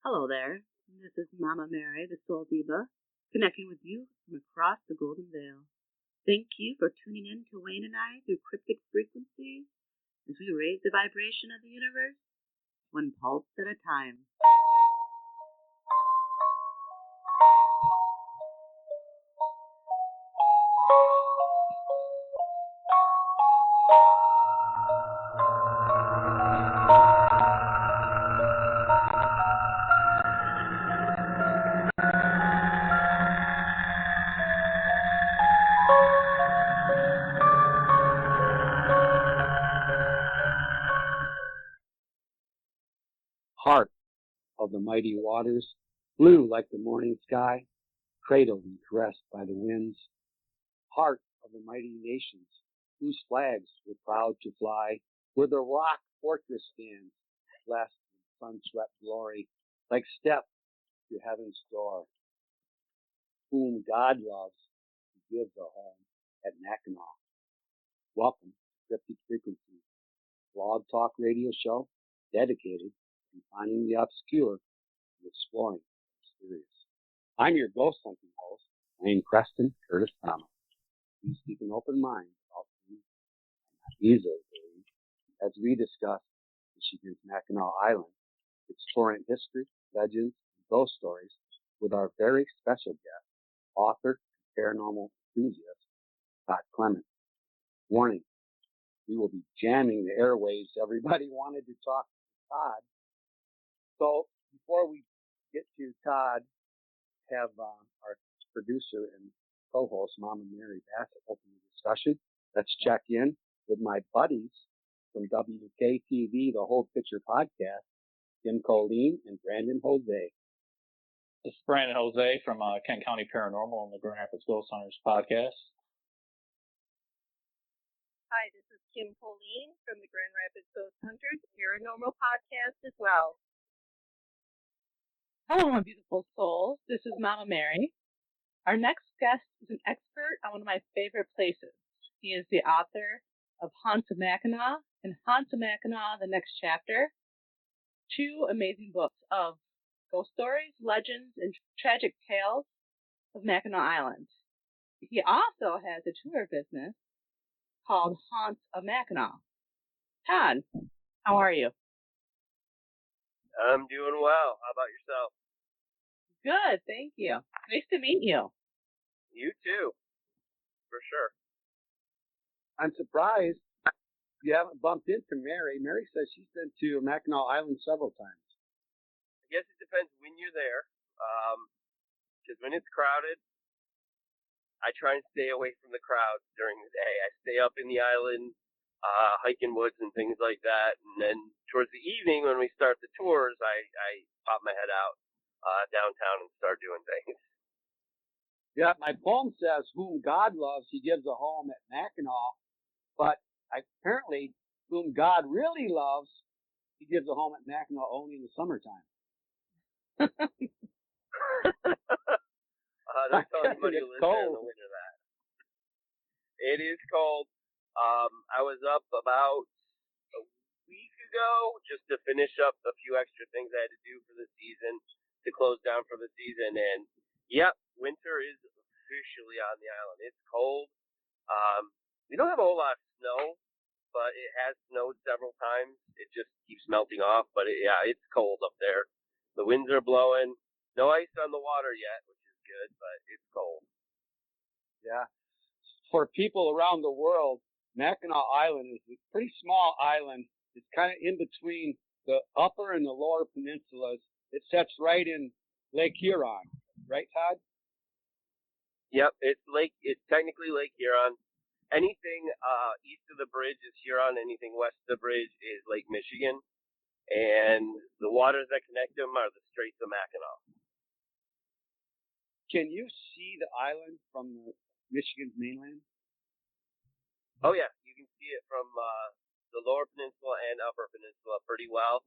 Hello there. This is Mama Mary, the Soul Diva, connecting with you from across the Golden Veil. Thank you for tuning in to Wayne and I through Cryptic frequencies as we raise the vibration of the universe one pulse at a time. Heart of the mighty waters, blue like the morning sky, cradled and caressed by the winds. Heart of the mighty nations, whose flags were proud to fly, where the rock fortress stands, blessed in sun-swept glory, like steps to heaven's door. Whom God loves, He gives a home at Mackinaw. Welcome to Cryptic Frequencies, blog talk radio show dedicated to finding the obscure and exploring the mysterious. I'm your ghost hunting host, Wayne Preston Curtis Thomas. Please keep an open mind about things not easily believed as we discuss Michigan's Mackinac Island, its torrent history, legends, and ghost stories with our very special guest, author and paranormal enthusiast, Todd Clements. Warning, we will be jamming the airwaves. Everybody wanted to talk to Todd. So before we get to Todd, have our producer and co-host, Mama Mary Bassett, open the discussion. Let's check in with my buddies from WKTV, the Whole Picture Podcast, Tim Kolean and Brandon Hoezee. This is Brandon Hoezee from Kent County Paranormal and the Grand Rapids Ghost Hunters Podcast. Hi, this is Kim Kolean from the Grand Rapids Ghost Hunters Paranormal Podcast as well. Hello, my beautiful souls. This is Mama Mary. Our next guest is an expert on one of my favorite places. He is the author of Haunts of Mackinaw and Haunts of Mackinaw, the Next Chapter. Two amazing books of ghost stories, legends, and tragic tales of Mackinac Island. He also has a tour business called Haunts of Mackinaw. Todd, how are you? I'm doing well. How about yourself? Good, thank you. Nice to meet you. You too, for sure. I'm surprised you haven't bumped into Mary. Mary says she's been to Mackinac Island several times. I guess it depends when you're there, because when it's crowded, I try and stay away from the crowds during the day. I stay up in the island, hiking woods and things like that, and then towards the evening when we start the tours, I pop my head out downtown and start doing things. Yeah, my poem says, whom God loves, He gives a home at Mackinac, but apparently, whom God really loves, He gives a home at Mackinac only in the summertime. Don't tell anybody who lives there in the winter that. It is cold. I was up about a week ago just to finish up a few extra things I had to do for the season, to close down for the season, and yep, winter is officially on the island. It's cold. We don't have a whole lot of snow, but it has snowed several times. It just keeps melting off, but it's cold up there. The winds are blowing. No ice on the water yet, which is good, but it's cold. Yeah. For people around the world, Mackinac Island is a pretty small island. It's kind of in between the upper and the lower peninsulas. It sits right in Lake Huron, right, Todd? Yep, it's technically Lake Huron. Anything east of the bridge is Huron. Anything west of the bridge is Lake Michigan. And the waters that connect them are the Straits of Mackinac. Can you see the island from Michigan's mainland? Oh, yeah. You can see it from the lower peninsula and upper peninsula pretty well.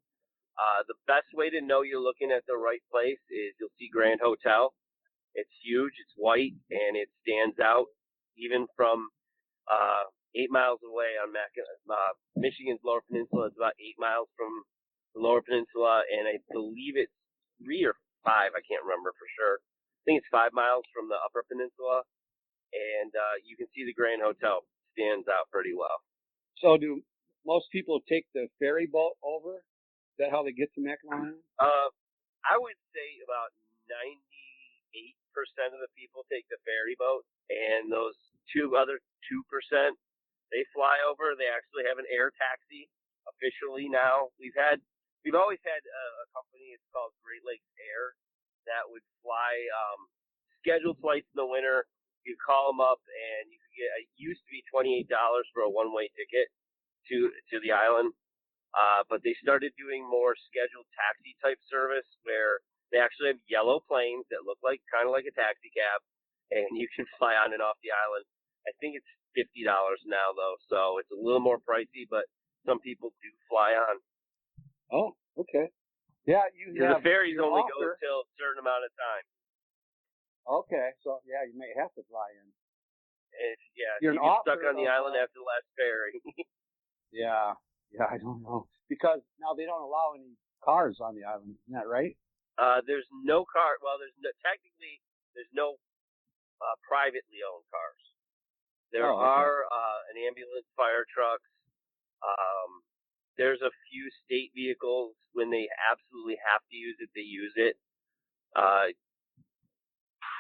The best way to know you're looking at the right place is you'll see Grand Hotel. It's huge, it's white, and it stands out even from 8 miles away on Michigan's lower peninsula. It's about 8 miles from the lower peninsula, and I believe it's 3 or 5, I can't remember for sure. I think it's 5 miles from the Upper Peninsula, and you can see the Grand Hotel. Stands out pretty well. So do most people take the ferry boat over? Is that how they get to Mackinac Island? I would say about 98% of the people take the ferry boat, and those other 2%, they fly over. They actually have an air taxi officially now. We've always had a company. It's called Great Lakes Air that would fly scheduled flights in the winter. You call them up, and you could get. It used to be $28 for a one-way ticket to the island, but they started doing more scheduled taxi type service where they actually have yellow planes that look kind of like a taxi cab, and you can fly on and off the island. I think it's $50 now though, so it's a little more pricey, but some people do fly on. Oh, okay. Yeah, the ferries only go till a certain amount of time. Okay, so yeah, you may have to fly in. If you're you get stuck on the island after the last ferry. Yeah, I don't know, because now they don't allow any cars on the island. Isn't that right? There's no car. Well, technically there's no privately owned cars. There are an ambulance, fire trucks. There's a few state vehicles. When they absolutely have to use it, they use it.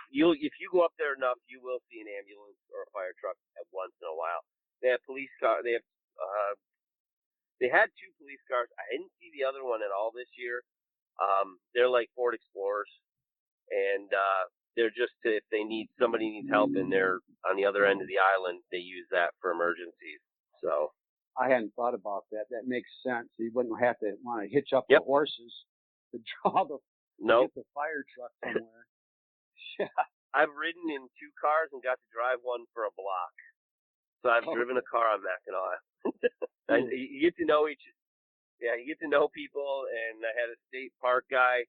If you go up there enough, you will see an ambulance or a fire truck once in a while. They have police cars. They had 2 police cars. I didn't see the other one at all this year. They're like Ford Explorers, and they're just if somebody needs help and they're on the other end of the island, they use that for emergencies. So I hadn't thought about that. That makes sense. You wouldn't have to want to hitch up the horses to draw get the fire truck somewhere. Yeah. I've ridden in 2 cars and got to drive one for a block. So I've driven a car on Mackinac. And you get to know you get to know people. And I had a state park guy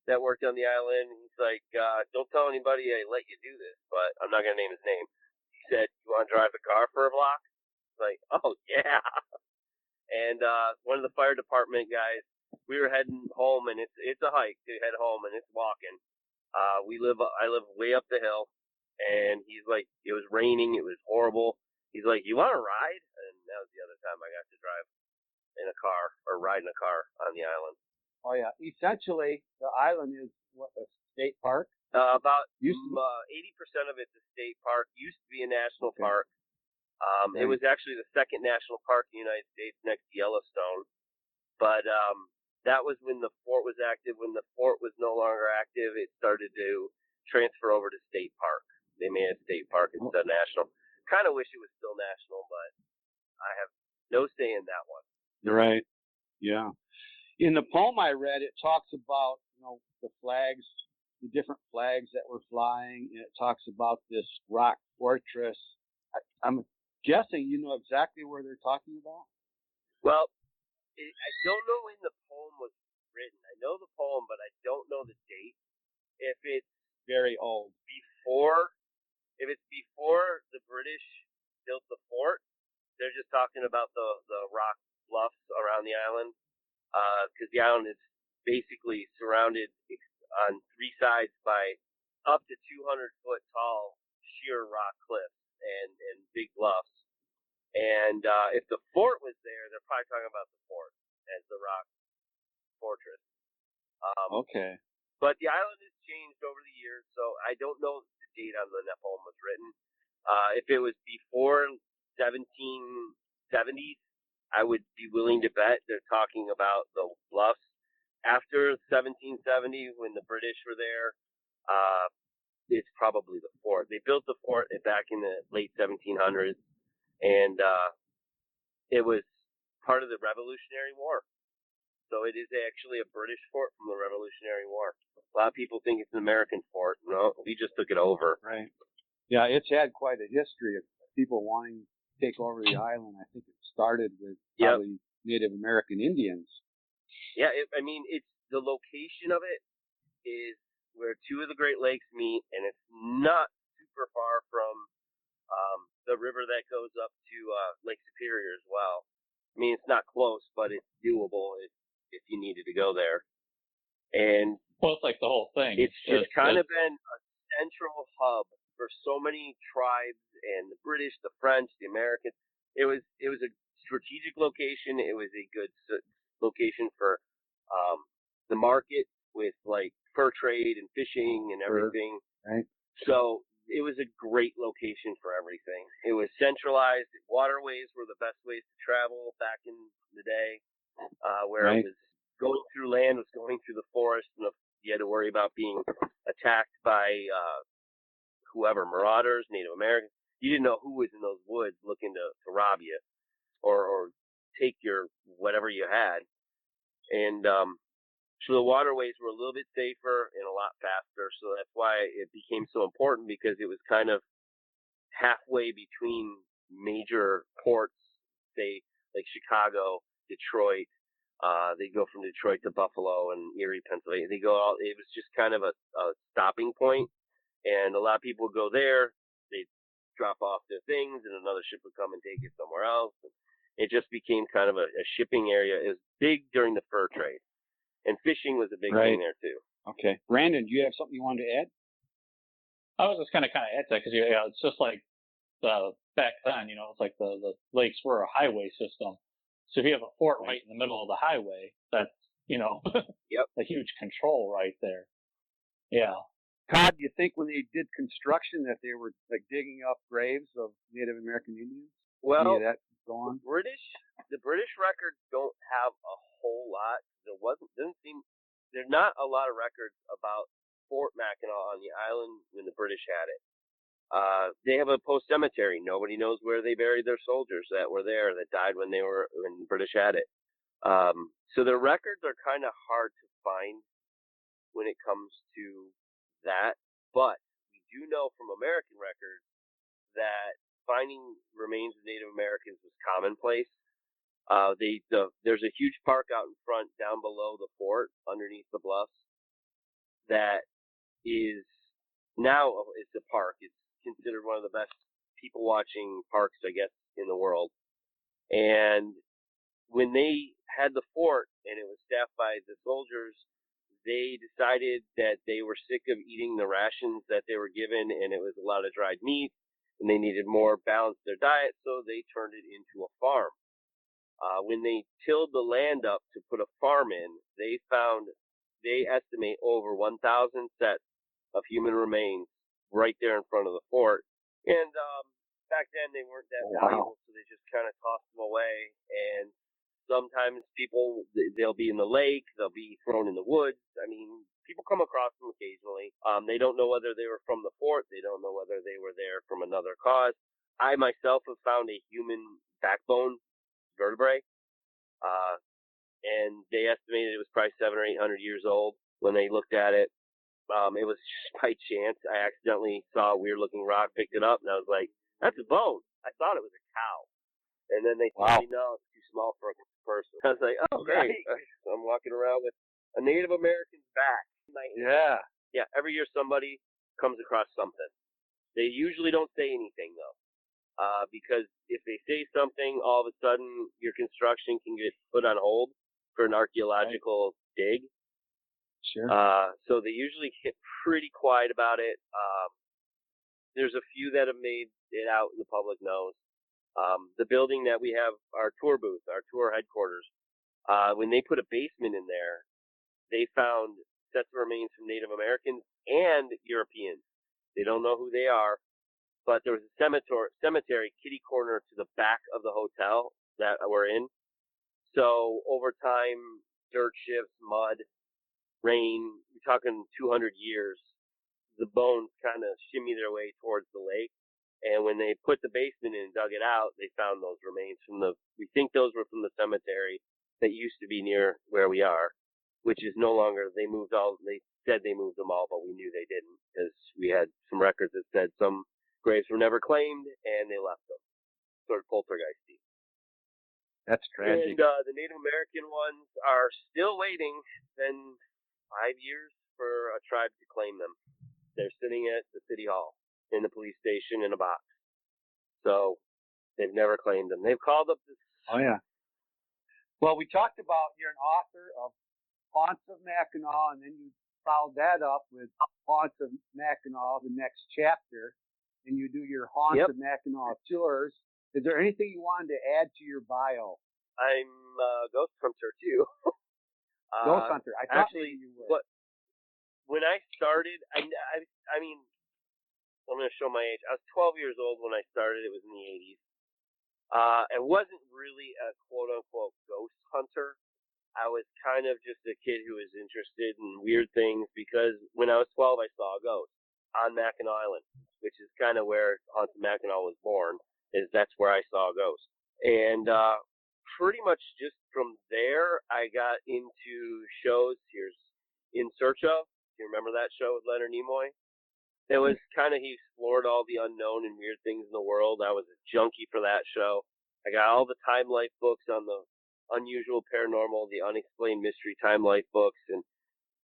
that worked on the island. He's like, don't tell anybody I let you do this, but I'm not going to name his name. He said, you want to drive the car for a block? I was like, oh yeah. And one of the fire department guys, we were heading home, and it's a hike to head home, and it's walking. I live way up the hill, and he's like, it was raining, it was horrible. He's like, you want to ride? And that was the other time I got to drive in a car or ride in a car on the island. Oh yeah, essentially the island is a state park. About 80% of it's a state park. Used to be a national park. It was actually the second national park in the United States next to Yellowstone. But that was when the fort was active. When the fort was no longer active, it started to transfer over to state park. They made it state park instead of national. Kind of wish it was still national, but I have no say in that one. Right. Yeah. In the poem I read, it talks about the flags, the different flags that were flying, and it talks about this rock fortress. I'm guessing you know exactly where they're talking about. Well, I don't know when the poem was written. I know the poem, but I don't know the date. If it's very old, if it's before the British built the fort, they're just talking about the rock bluffs around the island, because the island is basically surrounded on 3 sides by up to 200-foot tall sheer rock cliffs and big bluffs. And if the fort was there, they're probably talking about the fort as the rock fortress. Okay. But the island has changed over the years, so I don't know the date on when that poem was written. If it was before 1770s, I would be willing to bet they're talking about the bluffs. After 1770, when the British were there, it's probably the fort. They built the fort back in the late 1700s. And it was part of the Revolutionary War. So it is actually a British fort from the Revolutionary War. A lot of people think it's an American fort. No, we just took it over. Right. Yeah, it's had quite a history of people wanting to take over the island. I think it started with probably Native American Indians. Yeah, it's the location of it is where 2 of the Great Lakes meet, and it's not super far from the river that goes up to Lake Superior as well. I mean, it's not close, but it's doable if you needed to go there. And Well, it's like the whole thing. It's just kind of been a central hub for so many tribes and the British, the French, the Americans. It was a strategic location. It was a good location for the market with like fur trade and fishing and everything. Right. So it was a great location for everything. It was centralized. Waterways were the best ways to travel back in the day, where it was going through land, was going through the forest, and you had to worry about being attacked by whoever, marauders, Native Americans. You didn't know who was in those woods looking to rob you or take your whatever you had. And so the waterways were a little bit safer and a lot faster. So that's why it became so important, because it was kind of halfway between major ports, say like Chicago, Detroit. They go from Detroit to Buffalo and Erie, Pennsylvania. It was just kind of a stopping point. And a lot of people would go there. They'd drop off their things, and another ship would come and take it somewhere else. And it just became kind of a shipping area. It was big during the fur trade. And fishing was a big thing there, too. Okay. Brandon, do you have something you wanted to add? I was just kind of add to that, because it's just like back then, it's like the lakes were a highway system. So if you have a fort right in the middle of the highway, that's, yep, a huge control right there. Yeah. Todd, do you think when they did construction that they were like digging up graves of Native American Indians? Well, that gone? The British records don't have a whole lot. There's not a lot of records about Fort Mackinac on the island when the British had it. They have a post cemetery. Nobody knows where they buried their soldiers that were there, that died when the British had it. So the records are kind of hard to find when it comes to that. But we do know from American records that finding remains of Native Americans was commonplace. There's a huge park out in front, down below the fort, underneath the bluffs, that is now it's a park. It's considered one of the best people watching parks, I guess, in the world. And when they had the fort and it was staffed by the soldiers, they decided that they were sick of eating the rations that they were given, and it was a lot of dried meat, and they needed more balance to their diet, so they turned it into a farm. When they tilled the land up to put a farm in, they estimate over 1,000 sets of human remains right there in front of the fort. And back then they weren't that valuable, so they just kind of tossed them away. And sometimes they'll be in the lake, they'll be thrown in the woods. I mean, people come across them occasionally. They don't know whether they were from the fort. They don't know whether they were there from another cause. I myself have found a human backbone vertebrae, and they estimated it was probably 700 or 800 years old when they looked at it. It was just by chance. I accidentally saw a weird-looking rock, picked it up, and I was like, that's a bone. I thought it was a cow. And then they told me, no, it's too small for a person. I was like, oh, great. So I'm walking around with a Native American's back. Yeah. Yeah, every year somebody comes across something. They usually don't say anything, though, because if they say something, all of a sudden your construction can get put on hold for an archaeological dig. Sure. So they usually get pretty quiet about it. There's a few that have made it out in the public knows. The building that we have our tour booth, our tour headquarters, when they put a basement in there, they found sets of remains from Native Americans and Europeans. They don't know who they are, but there was a cemetery kitty corner to the back of the hotel that we're in. So over time, dirt shifts, mud, rain, we're talking 200 years, the bones kind of shimmy their way towards the lake. And when they put the basement in and dug it out, they found those remains we think those were from the cemetery that used to be near where we are, which is no longer, they said they moved them all, but we knew they didn't, because we had some records that said some graves were never claimed and they left them. Sort of poltergeisty. That's tragic. And the Native American ones are still waiting. It's been 5 years for a tribe to claim them. They're sitting at the city hall, in the police station, in a box. So they've never claimed them. They've called up this. Oh, yeah. Well, we talked about you're an author of Haunts of Mackinaw, and then you followed that up with Haunts of Mackinaw, the next chapter, and you do your Haunts of Mackinaw tours. Is there anything you wanted to add to your bio? I'm a ghost hunter too. Ghost hunter. I thought actually, you were. But when I started, I mean, I'm going to show my age. I was 12 years old when I started. It was in the 80s. I wasn't really a quote-unquote ghost hunter. I was kind of just a kid who was interested in weird things because when I was 12, I saw a ghost on Mackinac Island, which is kind of where Haunts of Mackinaw was born. That's where I saw a ghost. And pretty much just from there, I got into shows. Here's In Search Of. Do you remember that show with Leonard Nimoy? It was kind of, he explored all the unknown and weird things in the world. I was a junkie for that show. I got all the Time Life books on the unusual, paranormal, the unexplained mystery Time Life books. And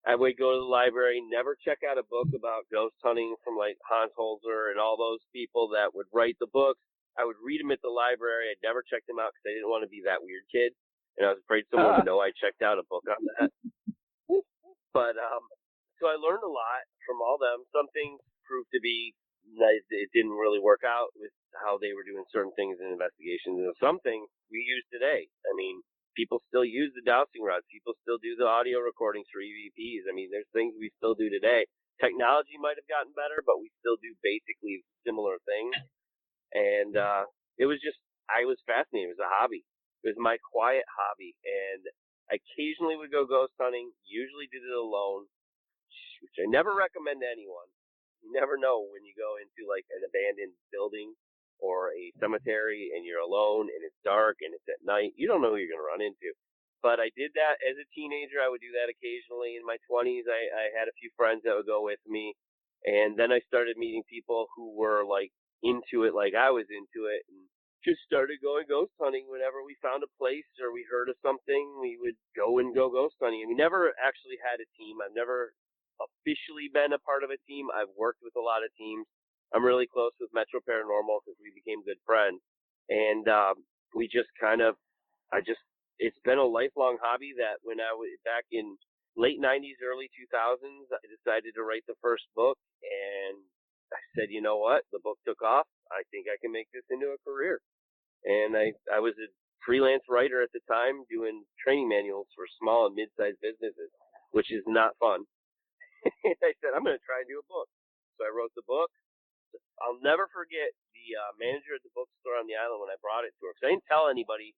I would go to the library, never check out a book about ghost hunting from like Hans Holzer and all those people that would write the books. I would read them at the library. I'd never check them out because I didn't want to be that weird kid. And I was afraid someone would know I checked out a book on that. But, so I learned a lot from all them. Some things proved to be, it didn't really work out with how they were doing certain things in investigations. And some things we use today. I mean, people still use the dowsing rods. People still do the audio recordings for EVPs. I mean, there's things we still do today. Technology might have gotten better, but we still do basically similar things. And it was just, I was fascinated. It was a hobby. It was my quiet hobby. And I occasionally would go ghost hunting, usually did it alone, which I never recommend to anyone. You never know when you go into like an abandoned building or a cemetery and you're alone and it's dark and it's at night. You don't know who you're going to run into. But I did that as a teenager. I would do that occasionally. In my 20s, I had a few friends that would go with me. And then I started meeting people who were like into it like I was into it, and just started going ghost hunting whenever we found a place or we heard of something. We would go ghost hunting. And we never actually had a team. I've never officially been a part of a team. I've worked with a lot of teams. I'm really close with Metro Paranormal because we became good friends. And we just kind of, it's been a lifelong hobby that when I was back in late 90s, early 2000s, I decided to write the first book. And I said, you know what? The book took off. I think I can make this into a career. And I was a freelance writer at the time doing training manuals for small and mid-sized businesses, which is not fun. And I said, I'm going to try and do a book. So I wrote the book. I'll never forget the manager at the bookstore on the island when I brought it to her, because I didn't tell anybody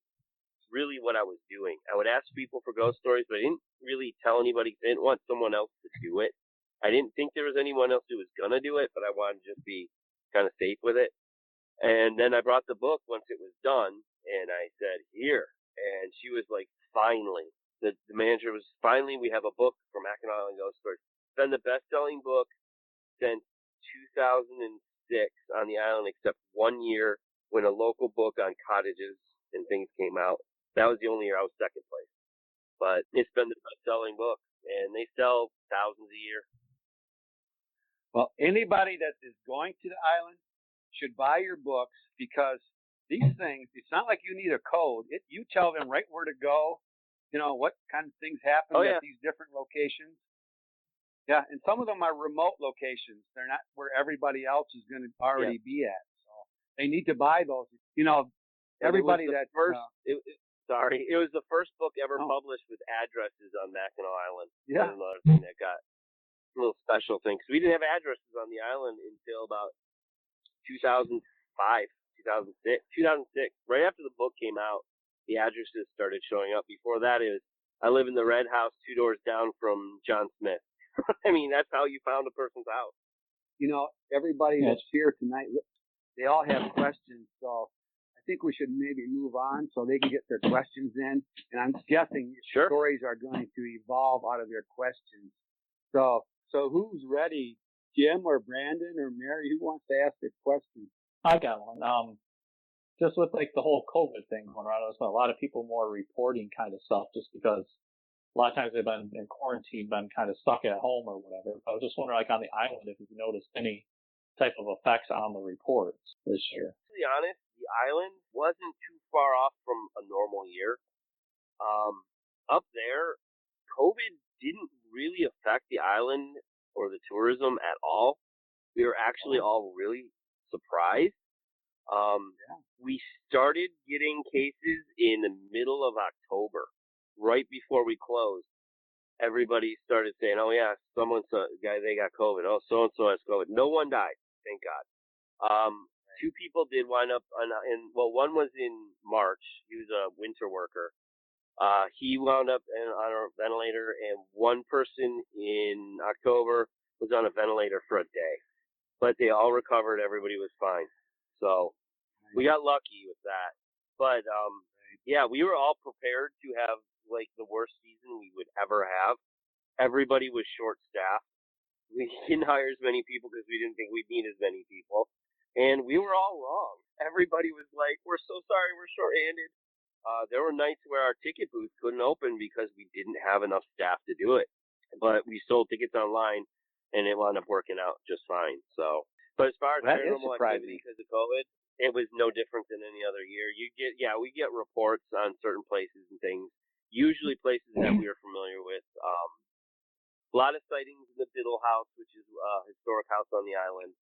really what I was doing. I would ask people for ghost stories, but I didn't really tell anybody. I didn't want someone else to do it. I didn't think there was anyone else who was going to do it, but I wanted to just be kind of safe with it. And then I brought the book once it was done, and I said, here. And she was like, finally. The manager was, finally, we have a book for Mackinac Island Ghost Stories. It's been the best-selling book since 2006 on the island, except 1 year when a local book on cottages and things came out. That was the only year I was second place. But it's been the best-selling book, and they sell thousands a year. Well, anybody that is going to the island should buy your books, because these things, it's not like you need a code. You tell them right where to go, what kind of things happen at these different locations. Yeah, and some of them are remote locations. They're not where everybody else is going to already be at. So they need to buy those. Everybody that first. It was the first book ever published with addresses on Mackinac Island. Yeah. That's another thing that got a little special thing, because we didn't have addresses on the island until about 2005, 2006. Right after the book came out, the addresses started showing up. Before that, I live in the red house 2 doors down from John Smith. I mean, that's how you found a person's house. Everybody that's here tonight, they all have questions, so I think we should maybe move on so they can get their questions in. And I'm guessing stories are going to evolve out of their questions. So who's ready? Jim or Brandon or Mary? Who wants to ask a question? I got one. Just with like the whole COVID thing going around, there's been a lot of people more reporting kind of stuff just because a lot of times they've been in quarantine, been kind of stuck at home or whatever. I was just wondering, like on the island, if you've noticed any type of effects on the reports this year. To be honest, the island wasn't too far off from a normal year. Up there, COVID didn't really affect the island or the tourism at all. We were actually all really surprised. We started getting cases in the middle of October, right before we closed. Everybody started saying, "Oh yeah, they got COVID. Oh, so and so has COVID." No one died, thank God. Two people did wind up one was in March. He was a winter worker. He wound up on a ventilator, and one person in October was on a ventilator for a day. But they all recovered. Everybody was fine. So we got lucky with that. But yeah, we were all prepared to have like the worst season we would ever have. Everybody was short-staffed. We didn't hire as many people because we didn't think we'd need as many people. And we were all wrong. Everybody was like, "We're so sorry, we're short-handed." There were nights where our ticket booth couldn't open because we didn't have enough staff to do it. But we sold tickets online, and it wound up working out just fine. So, but as far as paranormal activity because of COVID, it was no different than any other year. We get reports on certain places and things, usually places that we are familiar with. A lot of sightings in the Biddle House, which is a historic house on the island,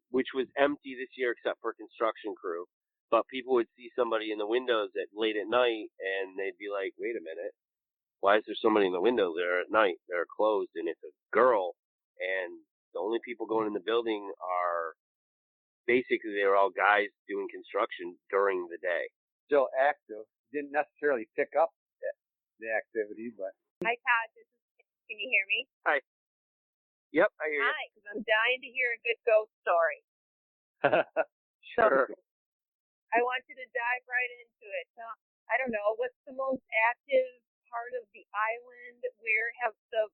which was empty this year except for construction crew. But people would see somebody in the windows late at night, and they'd be like, "Wait a minute, why is there somebody in the window there at night? They're closed, and it's a girl, and the only people going in the building are basically they're all guys doing construction during the day." Still active. Didn't necessarily pick up the activity, but. Hi, Todd. Can you hear me? Hi. Yep, I hear you. Hi, because I'm dying to hear a good ghost story. Sure. So, I want you to dive right into it. So, I don't know, what's the most active part of the island? Where have the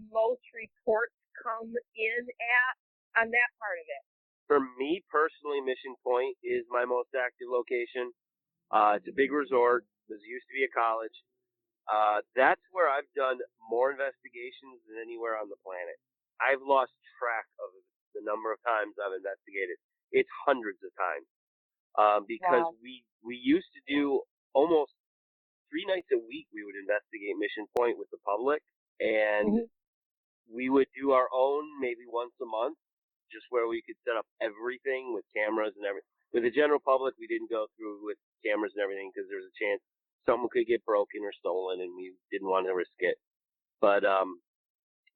most reports come in at on that part of it? For me personally, Mission Point is my most active location. It's a big resort. This used to be a college. That's where I've done more investigations than anywhere on the planet. I've lost track of the number of times I've investigated. It's hundreds of times. Because we used to do almost 3 nights a week. We would investigate Mission Point with the public, and we would do our own maybe once a month, just where we could set up everything with cameras and everything. With the general public, we didn't go through with cameras and everything because there was a chance someone could get broken or stolen, and we didn't want to risk it. But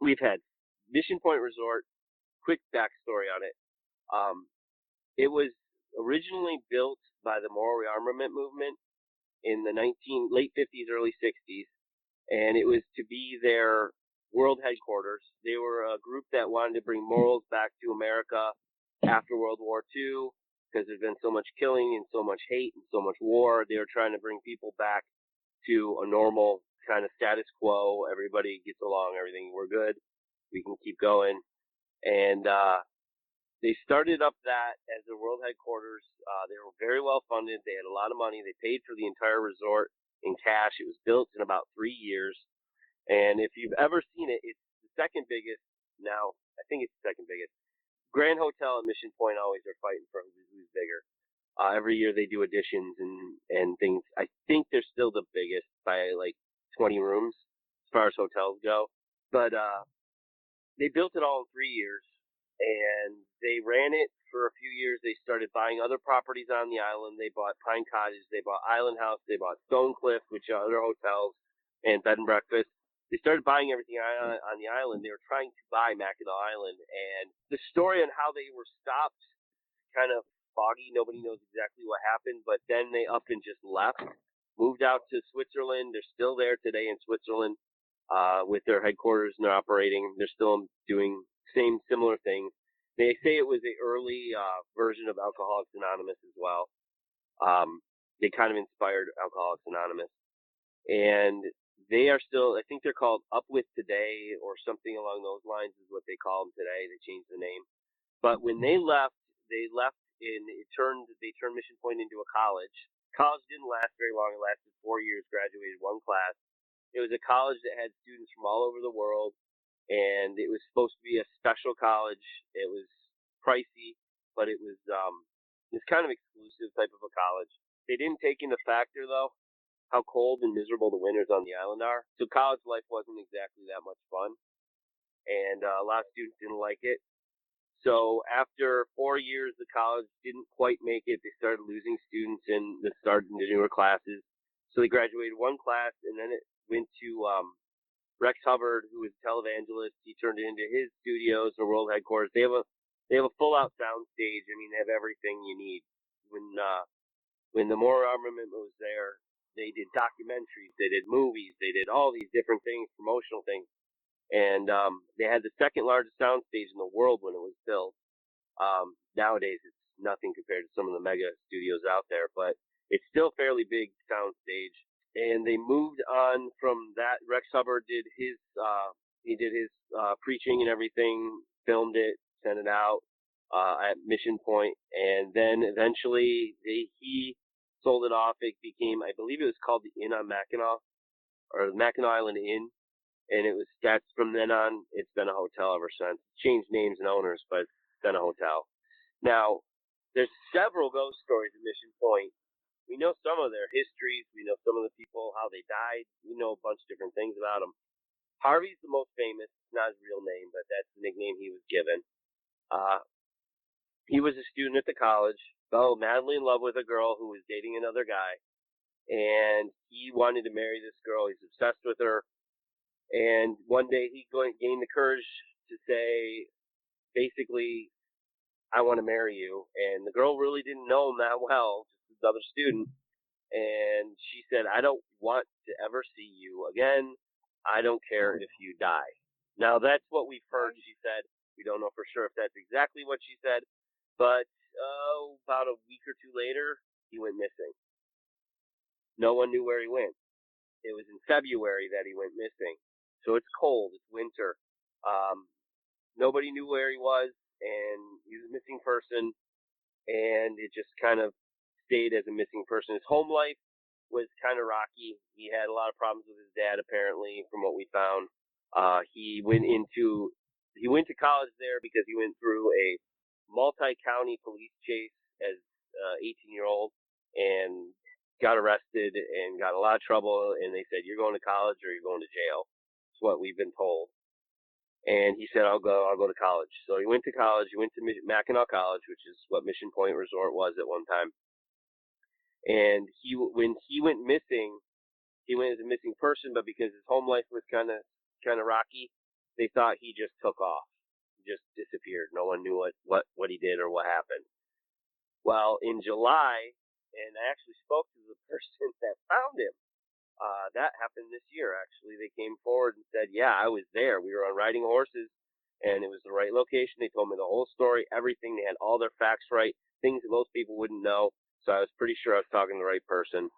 we've had Mission Point Resort. Quick backstory on it. It was originally built by the moral rearmament movement in the late 50s, early 60s, and it was to be their world headquarters. They were a group that wanted to bring morals back to America after World War II because there's been so much killing and so much hate and so much war. They were trying to bring people back to a normal kind of status quo. Everybody gets along, everything, we're good, we can keep going. And they started up that as their world headquarters. They were very well funded. They had a lot of money. They paid for the entire resort in cash. It was built in about 3 years. And if you've ever seen it, it's the second biggest now. I think it's the second biggest. Grand Hotel and Mission Point always are fighting for who's bigger. Every year they do additions and things. I think they're still the biggest by like 20 rooms as far as hotels go. But they built it all in 3 years. And they ran it for a few years. They started buying other properties on the island. They bought Pine Cottage. They bought Island House. They bought Stone Cliff, which are other hotels, and bed and breakfast. They started buying everything on the island. They were trying to buy Mackinac Island. And the story on how they were stopped kind of foggy. Nobody knows exactly what happened. But then they up and just left, moved out to Switzerland. They're still there today in Switzerland with their headquarters, and they're operating. They're still doing similar things. They say it was an early version of Alcoholics Anonymous as well. They kind of inspired Alcoholics Anonymous. And they are still, I think they're called Up With Today or something along those lines is what they call them today. They changed the name. But when they left and they turned Mission Point into a college. College didn't last very long. It lasted 4 years, graduated one class. It was a college that had students from all over the world. And it was supposed to be a special college. It was pricey, but it was kind of exclusive type of a college. They didn't take into factor, though, how cold and miserable the winters on the island are. So college life wasn't exactly that much fun, and a lot of students didn't like it. So after 4 years, the college didn't quite make it. They started losing students and they started into newer classes. So they graduated one class, and then it went to Rex Hubbard, who was a televangelist. He turned it into his studios, the world headquarters. They have a full out sound stage. I mean, they have everything you need. When the More Armament was there, they did documentaries, they did movies, they did all these different things, promotional things. And they had the second largest sound stage in the world when it was built. Nowadays, it's nothing compared to some of the mega studios out there, but it's still a fairly big sound stage. And they moved on from that. Rex Hubbard did his preaching and everything, filmed it, sent it out at Mission Point, and then eventually he sold it off. It became, I believe, it was called the Inn on Mackinaw, or the Mackinaw Island Inn. And that's from then on, it's been a hotel ever since. Changed names and owners, but it's been a hotel. Now, there's several ghost stories at Mission Point. We know some of their histories. We know some of the people, how they died. We know a bunch of different things about them. Harvey's the most famous. It's not his real name, but that's the nickname he was given. He was a student at the college, fell madly in love with a girl who was dating another guy, and he wanted to marry this girl. He's obsessed with her. And one day he gained the courage to say, basically, I want to marry you. And the girl really didn't know him that well, just another student. And she said, I don't want to ever see you again. I don't care if you die. Now, that's what we've heard, she said. We don't know for sure if that's exactly what she said. But about a week or two later, he went missing. No one knew where he went. It was in February that he went missing. So it's cold, it's winter. Nobody knew where he was, and he was a missing person, and it just kind of stayed as a missing person. His home life was kind of rocky. He had a lot of problems with his dad, apparently, from what we found. He went to college there because he went through a multi-county police chase as 18-year-old, and got arrested and got in a lot of trouble, and they said, you're going to college or you're going to jail. That's what we've been told. And he said, I'll go to college. So he went to college. He went to Mackinaw College, which is what Mission Point Resort was at one time. And when he went missing, he went as a missing person, but because his home life was kind of rocky, they thought he just took off. He just disappeared. No one knew what he did or what happened. Well, in July, and I actually spoke to the person that found him. That happened this year, actually. They came forward and said, yeah, I was there. We were on riding horses, and it was the right location. They told me the whole story, everything. They had all their facts right, things that most people wouldn't know. So I was pretty sure I was talking to the right person.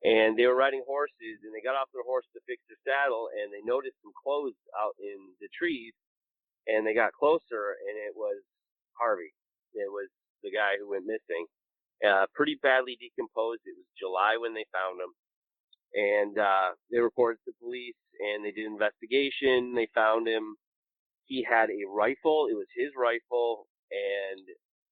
And they were riding horses, and they got off their horse to fix their saddle, and they noticed some clothes out in the trees, and they got closer, and it was Harvey. It was the guy who went missing. Pretty badly decomposed. It was July when they found him. And they reported to the police, and they did an investigation. They found him. He had a rifle. It was his rifle, and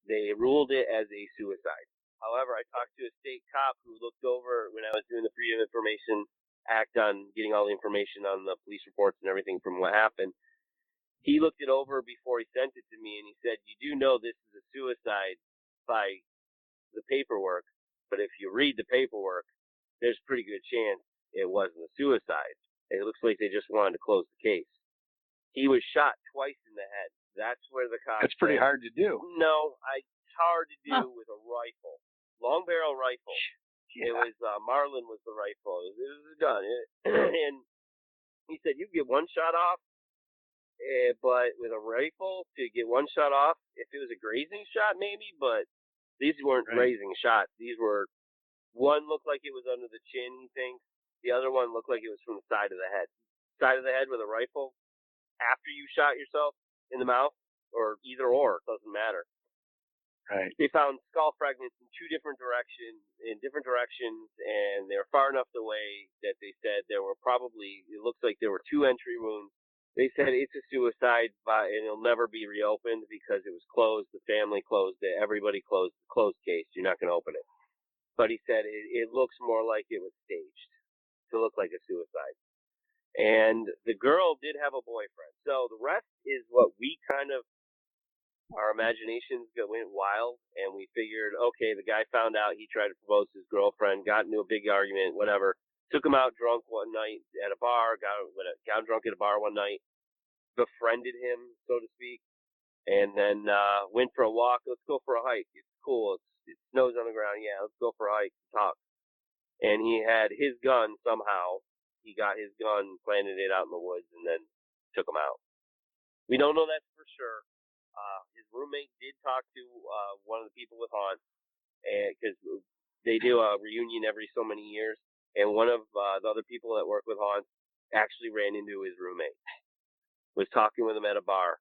they ruled it as a suicide. However, I talked to a state cop who looked over when I was doing the Freedom of Information Act on getting all the information on the police reports and everything from what happened. He looked it over before he sent it to me, and he said, you do know this is a suicide by the paperwork, but if you read the paperwork, there's a pretty good chance it wasn't a suicide. It looks like they just wanted to close the case. He was shot twice in the head. That's where the cops. That's pretty hard to do. No, it's hard to do with a rifle, long barrel rifle. Yeah. It was Marlin was the rifle. It was a gun, and he said you get one shot off, but with a rifle to get one shot off, if it was a grazing shot, maybe, but these weren't grazing shots. These were. One looked like it was under the chin, he thinks. The other one looked like it was from the side of the head. Side of the head with a rifle after you shot yourself in the mouth, or either or, it doesn't matter. Right. They found skull fragments in different directions, and they were far enough away that they said it looks like there were 2 entry wounds. They said it's a suicide, and it'll never be reopened because it was closed. The family closed it. Everybody closed the closed case. You're not going to open it. but he said it looks more like it was staged to look like a suicide. And the girl did have a boyfriend. So the rest is what we kind of, our imaginations went wild, and we figured, okay, the guy found out he tried to propose to his girlfriend, got into a big argument, whatever, took him out drunk one night at a bar, got drunk at a bar one night, befriended him, so to speak, and then went for a walk. Let's go for a hike. It's cool. It snows on the ground. Yeah, let's go for a hike. Talk. And he had his gun somehow. He got his gun, planted it out in the woods, and then took him out. We don't know that for sure. His roommate did talk to one of the people with Haunts, because they do a reunion every so many years, and one of the other people that work with Haunts actually ran into his roommate, was talking with him at a bar,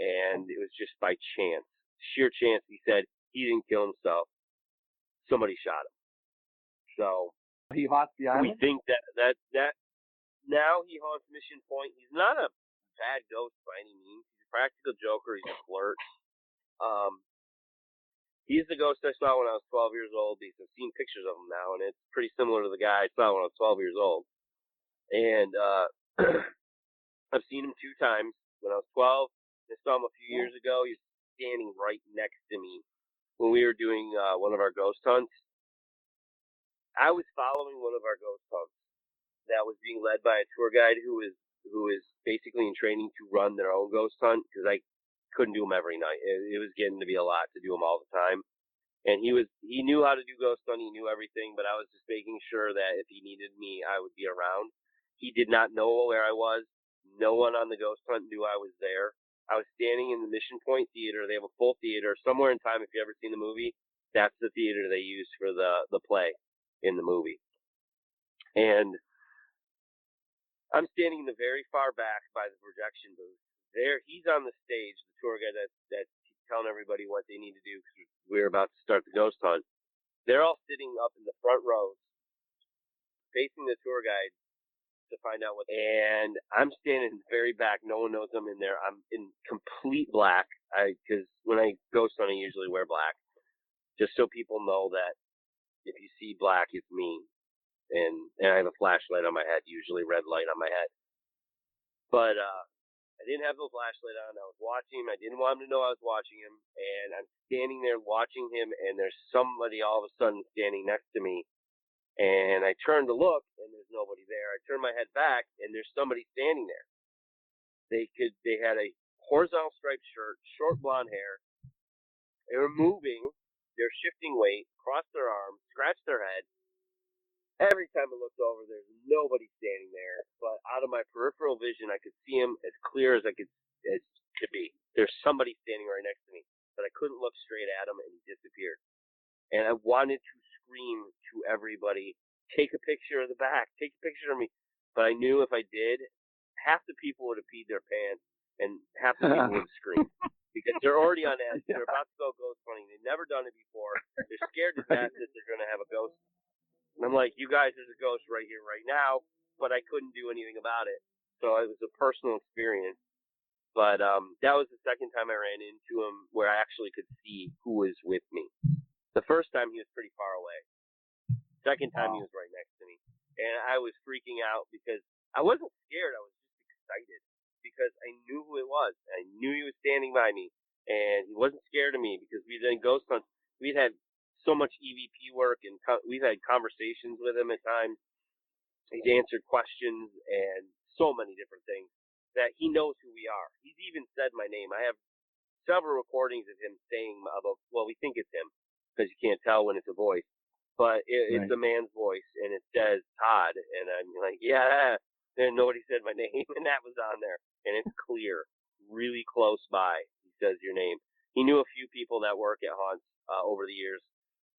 and it was just by chance, sheer chance. He said he didn't kill himself. Somebody shot him. So he haunts the island? We think that now he haunts Mission Point. He's not a bad ghost by any means. He's a practical joker. He's a flirt. He's the ghost I saw when I was 12 years old, because I've seen pictures of him now, and it's pretty similar to the guy I saw when I was 12 years old. And I've seen him 2 times. When I was 12, I saw him a few years ago. He was standing right next to me when we were doing one of our ghost hunts. I was following one of our ghost hunts that was being led by a tour guide who is basically in training to run their own ghost hunt, because I couldn't do them every night. It was getting to be a lot to do them all the time. And he knew how to do ghost hunt. He knew everything, but I was just making sure that if he needed me, I would be around. He did not know where I was. No one on the ghost hunt knew I was there. I was standing in the Mission Point Theater. They have a full theater. Somewhere in Time, if you ever seen the movie, that's the theater they used for the play in the movie. And I'm standing in the very far back by the projection booth. There, he's on the stage, the tour guide that's telling everybody what they need to do, because we're about to start the ghost hunt. They're all sitting up in the front rows, facing the tour guide to find out what. And I'm standing in the very back. No one knows I'm in there. I'm in complete black, because when I ghost hunt, I usually wear black, just so people know that if you see black, it's me. And I have a flashlight on my head, usually red light on my head. But I didn't have the flashlight on. I was watching him. I didn't want him to know I was watching him. And I'm standing there watching him, and there's somebody all of a sudden standing next to me. And I turn to look, and there's nobody there. I turn my head back, and there's somebody standing there. They had a horizontal striped shirt, short blonde hair. They were moving. They're shifting weight, crossed their arms, scratched their head. Every time I looked over, there's nobody standing there. But out of my peripheral vision, I could see him as clear as I could be. There's somebody standing right next to me, but I couldn't look straight at him, and he disappeared. And I wanted to scream to everybody, take a picture of the back, take a picture of me. But I knew if I did, half the people would have peed their pants, and half the people would have screamed. Because they're already on edge. They're about to go ghost hunting. They've never done it before. They're scared to death that they're going to have a ghost. And I'm like, you guys, there's a ghost right here, right now. But I couldn't do anything about it. So it was a personal experience. But that was the second time I ran into him where I actually could see who was with me. The first time he was pretty far away. Second time he was right next to me. And I was freaking out because I wasn't scared. I was just excited because I knew who it was. I knew he was standing by me. And he wasn't scared of me because we'd done ghost hunts. We'd had so much EVP work, and we've had conversations with him at times. He's answered questions and so many different things that he knows who we are. He's even said my name. I have several recordings of him saying, well, we think it's him because you can't tell when it's a voice, but it's a man's voice, and it says Todd, and I'm like, yeah, and nobody said my name, and that was on there, and it's clear, really close by. He says your name. He knew a few people that work at Haunts over the years.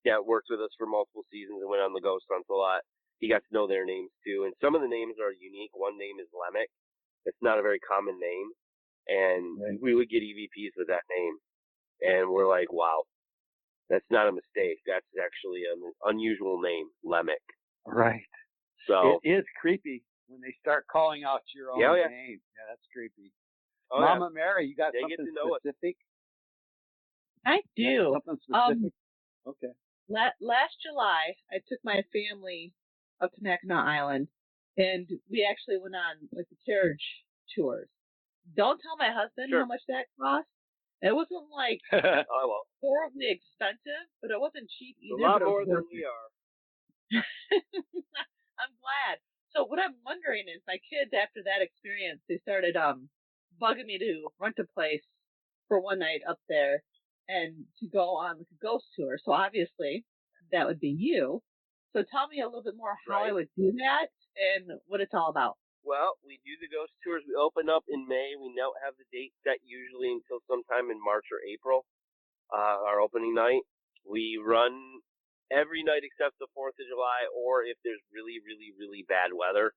Yeah, worked with us for multiple seasons and went on the ghost hunts a lot. He got to know their names too, and some of the names are unique. One name is Lemick. It's not a very common name, and we would get EVPs with that name, and we're like, wow, that's not a mistake. That's actually an unusual name, Lemick. Right. So it is creepy when they start calling out your own name. Yeah, that's creepy. Mama Mary, you got something specific? I do. Something specific? Okay. Last July, I took my family up to Mackinac Island, and we actually went on like the carriage tours. Don't tell my husband Sure. how much that cost. It wasn't like I won't. horribly expensive, but it wasn't cheap It's a either. lot but it more was than worth we it. are. I'm glad. So what I'm wondering is, my kids after that experience, they started bugging me to rent a place for one night up there and to go on like a ghost tour. So obviously that would be you. So tell me a little bit more how I Right. would do that and what it's all about. Well, we do the ghost tours. We open up in May. We don't have the date set usually until sometime in March or April, our opening night. We run every night except the 4th of July, or if there's really, really, really bad weather.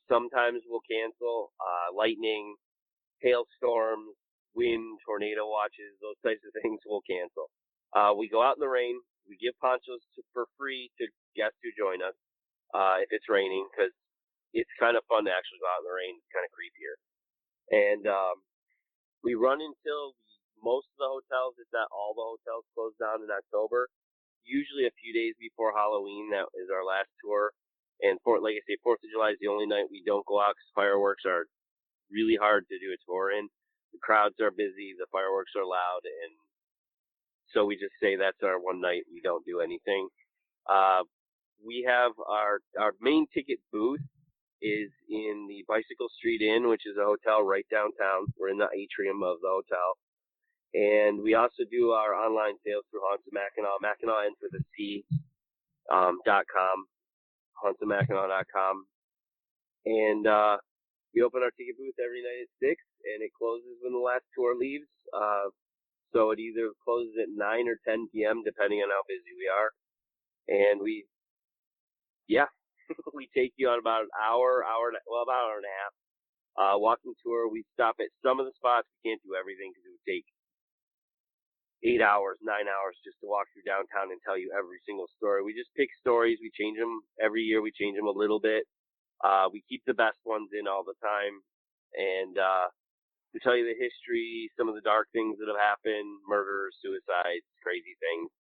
Sometimes we'll cancel. Lightning, hailstorms, wind, tornado watches, those types of things we'll cancel. We go out in the rain. We give ponchos for free to guests who join us if it's raining, because it's kind of fun to actually go out in the rain. It's kind of creepier. And we run until most of the hotels, if not all the hotels, close down in October. Usually a few days before Halloween, that is our last tour. And like I say, 4th of July is the only night we don't go out because fireworks are really hard to do a tour in. The crowds are busy, the fireworks are loud, and so we just say that's our one night. We don't do anything. We have our main ticket booth is in the Bicycle Street Inn, which is a hotel right downtown. We're in the atrium of the hotel. And we also do our online sales through Haunts of Mackinaw. Mackinaw ends with a C, .com, hauntsofmackinaw.com. And we open our ticket booth every night at 6, and it closes when the last tour leaves. So it either closes at 9 or 10 p.m., depending on how busy we are. And we take you on about an hour about an hour and a half. Walking tour. We stop at some of the spots. We can't do everything because it would take 8 hours, 9 hours just to walk through downtown and tell you every single story. We just pick stories. We change them every year. We change them a little bit. We keep the best ones in all the time. And we tell you the history, some of the dark things that have happened, murders, suicides, crazy things.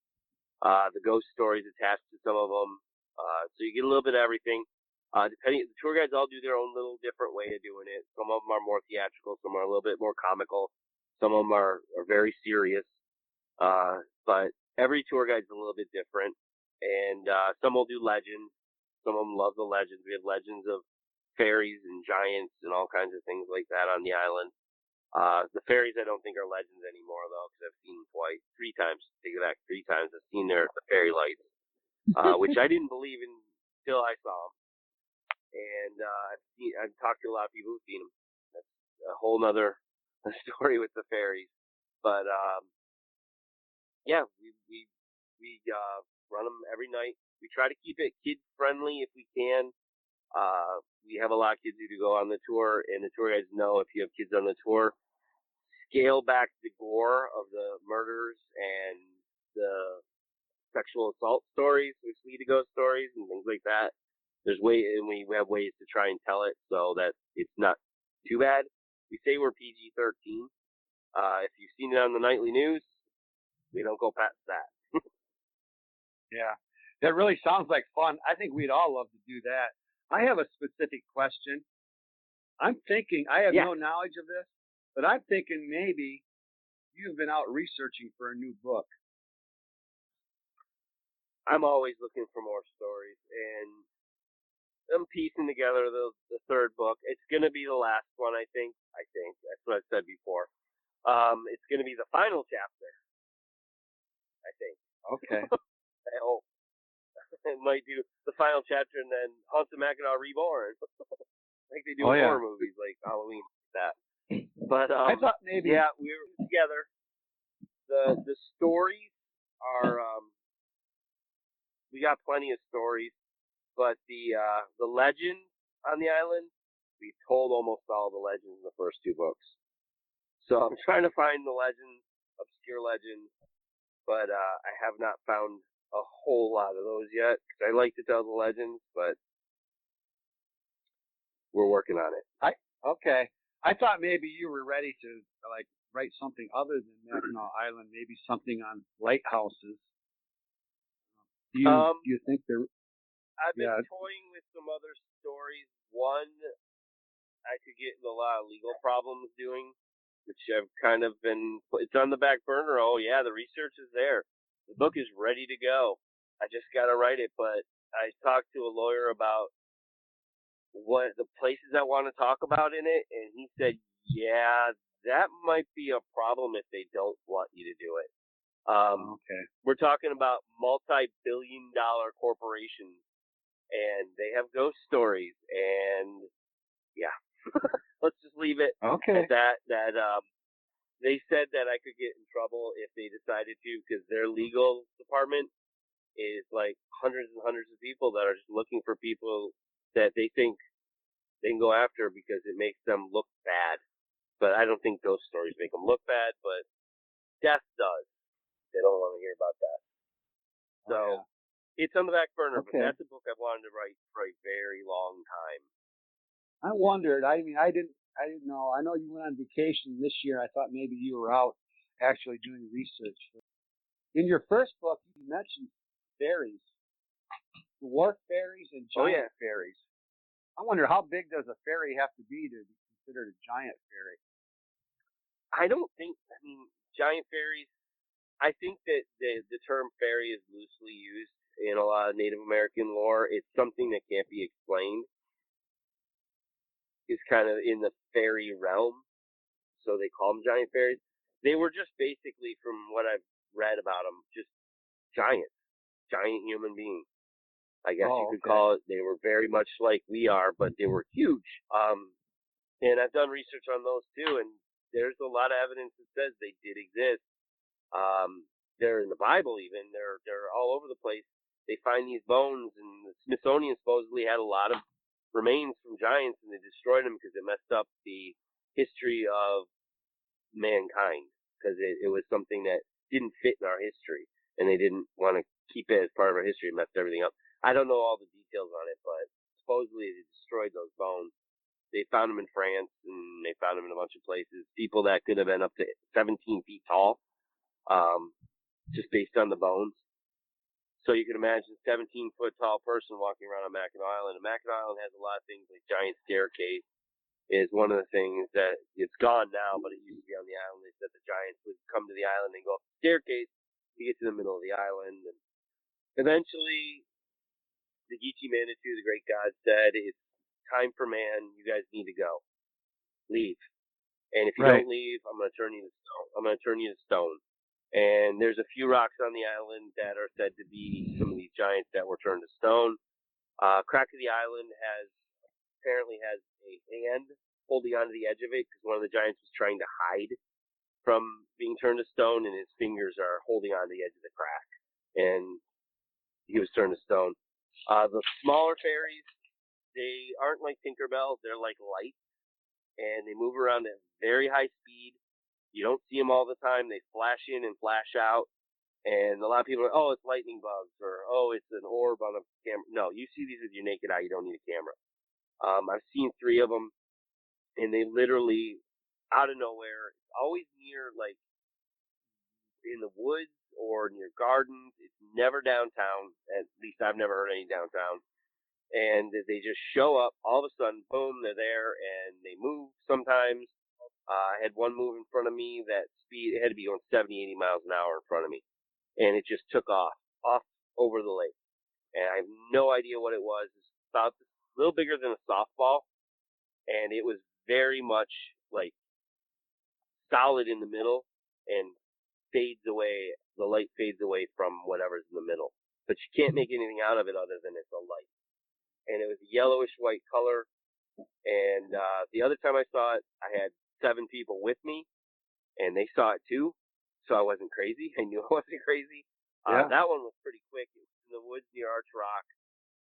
The ghost stories attached to some of them. So you get a little bit of everything. The tour guides all do their own little different way of doing it. Some of them are more theatrical, some are a little bit more comical, some of them are very serious. But every tour guide's a little bit different, and some will do legends. Some of them love the legends. We have legends of fairies and giants and all kinds of things like that on the island. The fairies I don't think are legends anymore though, because I've seen them twice, 3 times. Take it back, 3 times. I've seen the fairy lights, which I didn't believe in until I saw them. And I've talked to a lot of people who've seen them. That's a whole nother story with the fairies. But we run them every night. We try to keep it kid friendly if we can. We have a lot of kids who do go on the tour, and the tour guides know if you have kids on the tour, scale back the gore of the murders and the sexual assault stories, which lead to ghost stories and things like that. And we have ways to try and tell it so that it's not too bad. We say we're PG-13. If you've seen it on the nightly news, we don't go past that. Yeah, that really sounds like fun. I think we'd all love to do that. I have a specific question. I'm thinking, I have no knowledge of this, but I'm thinking maybe you've been out researching for a new book. I'm always looking for more stories, and I'm piecing together the 3rd book. It's going to be the last one, I think. That's what I've said before. It's going to be the final chapter, I think. Okay. I hope. It might do the final chapter and then Haunts of Mackinaw Reborn. Like they do in horror movies like Halloween, like that. But I thought maybe we were together. The stories are we got plenty of stories, but the legends on the island, we've told almost all the legends in the first 2 books. So I'm trying to find the legends, obscure legends, but I have not found a whole lot of those yet, because I like to tell the legends, but we're working on it. Okay. I thought maybe you were ready to like write something other than Mackinac Island, maybe something on lighthouses. Do you think they're? I've been toying with some other stories. One, I could get in a lot of legal problems doing, which I've kind of been. It's on the back burner. Oh yeah, the research is there. The book is ready to go. I just got to write it. But I talked to a lawyer about what the places I want to talk about in it, and he said, yeah, that might be a problem if they don't want you to do it. Okay. We're talking about multi-billion-dollar corporations, and they have ghost stories, and yeah, let's just leave it at that. They said that I could get in trouble if they decided to, because their legal department is like hundreds and hundreds of people that are just looking for people that they think they can go after because it makes them look bad. But I don't think ghost stories make them look bad, but death does. They don't want to hear about that. So it's on the back burner, but that's a book I've wanted to write for a very long time. I wondered. I mean, I didn't know. I know you went on vacation this year. I thought maybe you were out actually doing research. In your first book, you mentioned fairies, dwarf fairies and giant fairies. I wonder how big does a fairy have to be to be considered a giant fairy? I mean, giant fairies, I think that the term fairy is loosely used in a lot of Native American lore. It's something that can't be explained. It's kind of in the fairy realm, so they call them giant fairies. They were just basically, from what I've read about them, just giant human beings. I guess you could call it. They were very much like we are, but they were huge. And I've done research on those too, and there's a lot of evidence that says they did exist. They're in the Bible even. They're all over the place. They find these bones, and the Smithsonian supposedly had a lot of remains from giants, and they destroyed them because it messed up the history of mankind, because it was something that didn't fit in our history, and they didn't want to keep it as part of our history. It messed everything up. I don't know all the details on it, but supposedly they destroyed those bones. They found them in France, and they found them in a bunch of places. People that could have been up to 17 feet tall, just based on the bones. So you can imagine a 17-foot tall person walking around on Mackinac Island. And Mackinac Island has a lot of things, like giant staircase is one of the things that, it's gone now, but it used to be on the island. They said the giants would come to the island and go up the staircase to get to the middle of the island. And eventually, the Geechee Manitou, the great god, said, it's time for man. You guys need to go. Leave. And if you don't leave, I'm going to turn you to stone. I'm going to turn you to stone. And there's a few rocks on the island that are said to be some of these giants that were turned to stone. Crack of the Island apparently has a hand holding onto the edge of it because one of the giants was trying to hide from being turned to stone, and his fingers are holding on the edge of the crack. And he was turned to stone. The smaller fairies, they aren't like Tinkerbell. They're like lights, and they move around at very high speed. You don't see them all the time. They flash in and flash out. And a lot of people are, oh, it's lightning bugs, or, oh, it's an orb on a camera. No, you see these with your naked eye. You don't need a camera. I've seen 3 of them, and they literally, out of nowhere, always near, like, in the woods or near gardens. It's never downtown. At least I've never heard any downtown. And they just show up. All of a sudden, boom, they're there, and they move sometimes. I had one move in front of me that speed, it had to be going 70, 80 miles an hour in front of me. And it just took off over the lake. And I have no idea what it was. It's about a little bigger than a softball. And it was very much like solid in the middle and fades away. The light fades away from whatever's in the middle. But you can't make anything out of it other than it's a light. And it was a yellowish white color. And the other time I saw it, I had 7 people with me, and they saw it too. So I wasn't crazy. I knew I wasn't crazy. That one was pretty quick. It was in the woods near Arch Rock,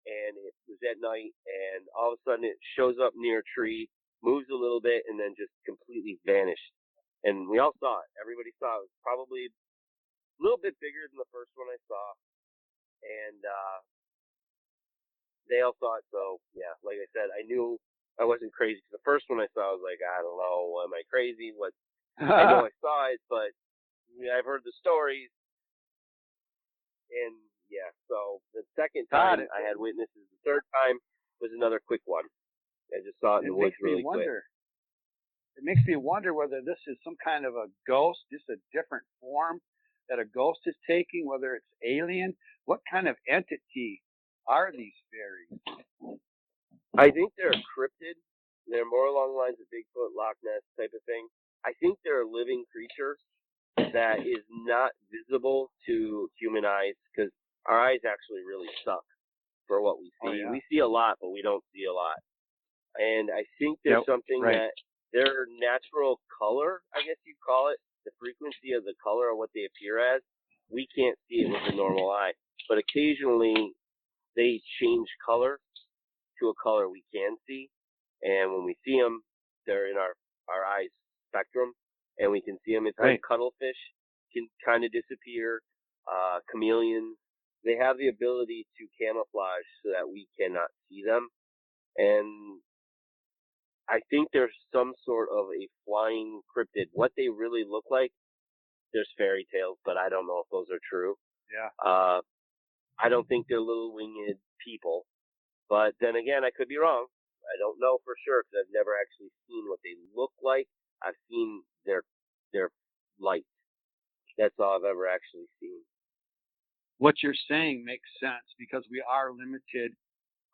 and it was at night, and all of a sudden it shows up near a tree, moves a little bit, and then just completely vanished. And we all saw it. Everybody saw it. It was probably a little bit bigger than the first one I saw. And they all saw it. So, yeah, like I said, I knew I wasn't crazy. The first one I saw, I was like, I don't know, am I crazy? I know I saw it, but I've heard the stories. And, yeah, So the second Todd, time I had witnesses. The third time was another quick one. I just saw it in the woods really quick. It makes me wonder whether this is some kind of a ghost, just a different form that a ghost is taking, whether it's alien. What kind of entity are these fairies? I think they're a cryptid. They're more along the lines of Bigfoot, Loch Ness type of thing. I think they're a living creature that is not visible to human eyes because our eyes actually really suck for what we see. Oh, yeah. We see a lot, but we don't see a lot. And I think there's something that their natural color, I guess you'd call it, the frequency of the color of what they appear as, we can't see it with the normal eye. But occasionally they change color to a color we can see. And when we see them, they're in our eyes spectrum, and we can see them. It's like cuttlefish can kind of disappear. Chameleons, they have the ability to camouflage so that we cannot see them. And I think there's some sort of a flying cryptid. What they really look like, there's fairy tales, but I don't know if those are true. Yeah. I don't think they're little winged people. But then again, I could be wrong. I don't know for sure because I've never actually seen what they look like. I've seen their light. That's all I've ever actually seen. What you're saying makes sense because we are limited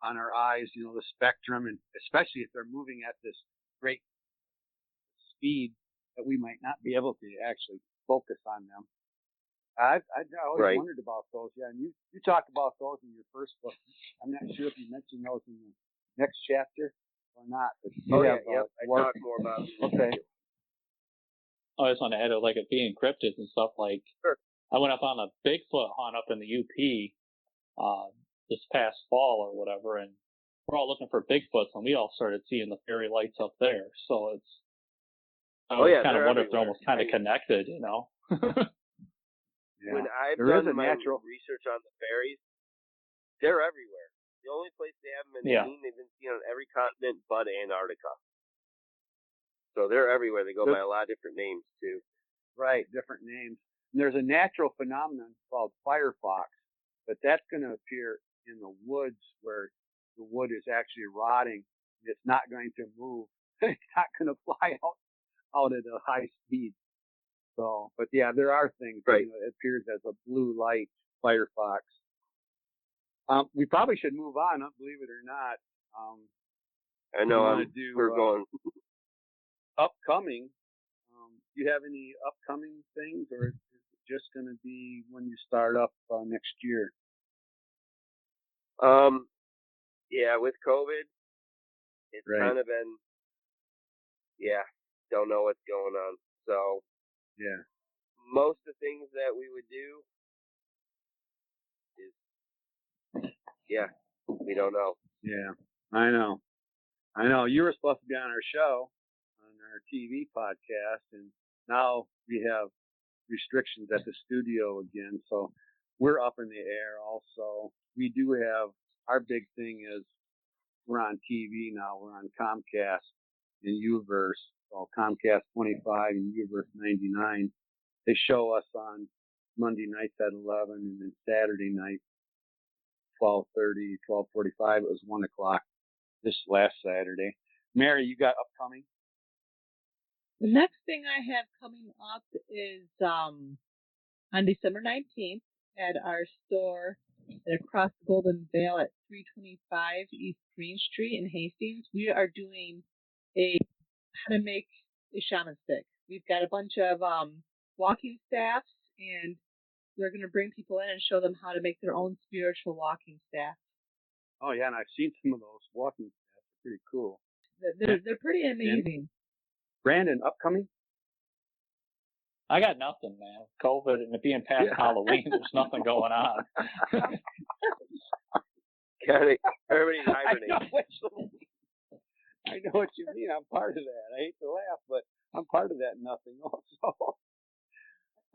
on our eyes, you know, the spectrum, and especially if they're moving at this great speed that we might not be able to actually focus on them. I always wondered about those. Yeah, and you talk about those in your first book. I'm not sure if you mentioned those in the next chapter or not. But I talk more about them. Okay. I just want to add, like, it being cryptids and stuff, like, sure. I went up on a Bigfoot hunt up in the UP this past fall or whatever, and we're all looking for Bigfoots, and we all started seeing the fairy lights up there. So it's, I kind of wonder if they're almost kind of connected, you know? Yeah. When I've done my research on the fairies, they're everywhere. The only place they haven't been seen, they've been seen on every continent but Antarctica. So they're everywhere. They go by a lot of different names, too. Right, different names. And there's a natural phenomenon called firefox, but that's going to appear in the woods where the wood is actually rotting. It's not going to move. It's not going to fly out at a high speed. So, but yeah, there are things. Right. You know, it appears as a blue light, firefox. We probably should move on, believe it or not. I know we're going. Upcoming. Do you have any upcoming things, or is it just going to be when you start up next year? Yeah, with COVID, it's kind of been, don't know what's going on. So, most of the things that we would do is, we don't know. Yeah, I know. You were supposed to be on our show, on our TV podcast, and now we have restrictions at the studio again, so we're up in the air also. We do have, our big thing is we're on TV now. We're on Comcast and Uverse, so Comcast 25 and Uverse 99. They show us on Monday nights at 11, and then Saturday night 12:30, 12:45. It was 1 o'clock this last Saturday. Mary, you got upcoming? The next thing I have coming up is on December 19th at our store across the Golden Vale at 325 East Green Street in Hastings. We are doing how to make a shaman stick. We've got a bunch of walking staffs, and we're going to bring people in and show them how to make their own spiritual walking staff. Oh yeah, and I've seen some of those walking staffs. They're pretty cool. They're pretty amazing. Brandon, upcoming? I got nothing, man. COVID and it being past Halloween, there's nothing going on. Everybody's hibernating. I know what you mean. I'm part of that. I hate to laugh, but I'm part of that nothing also.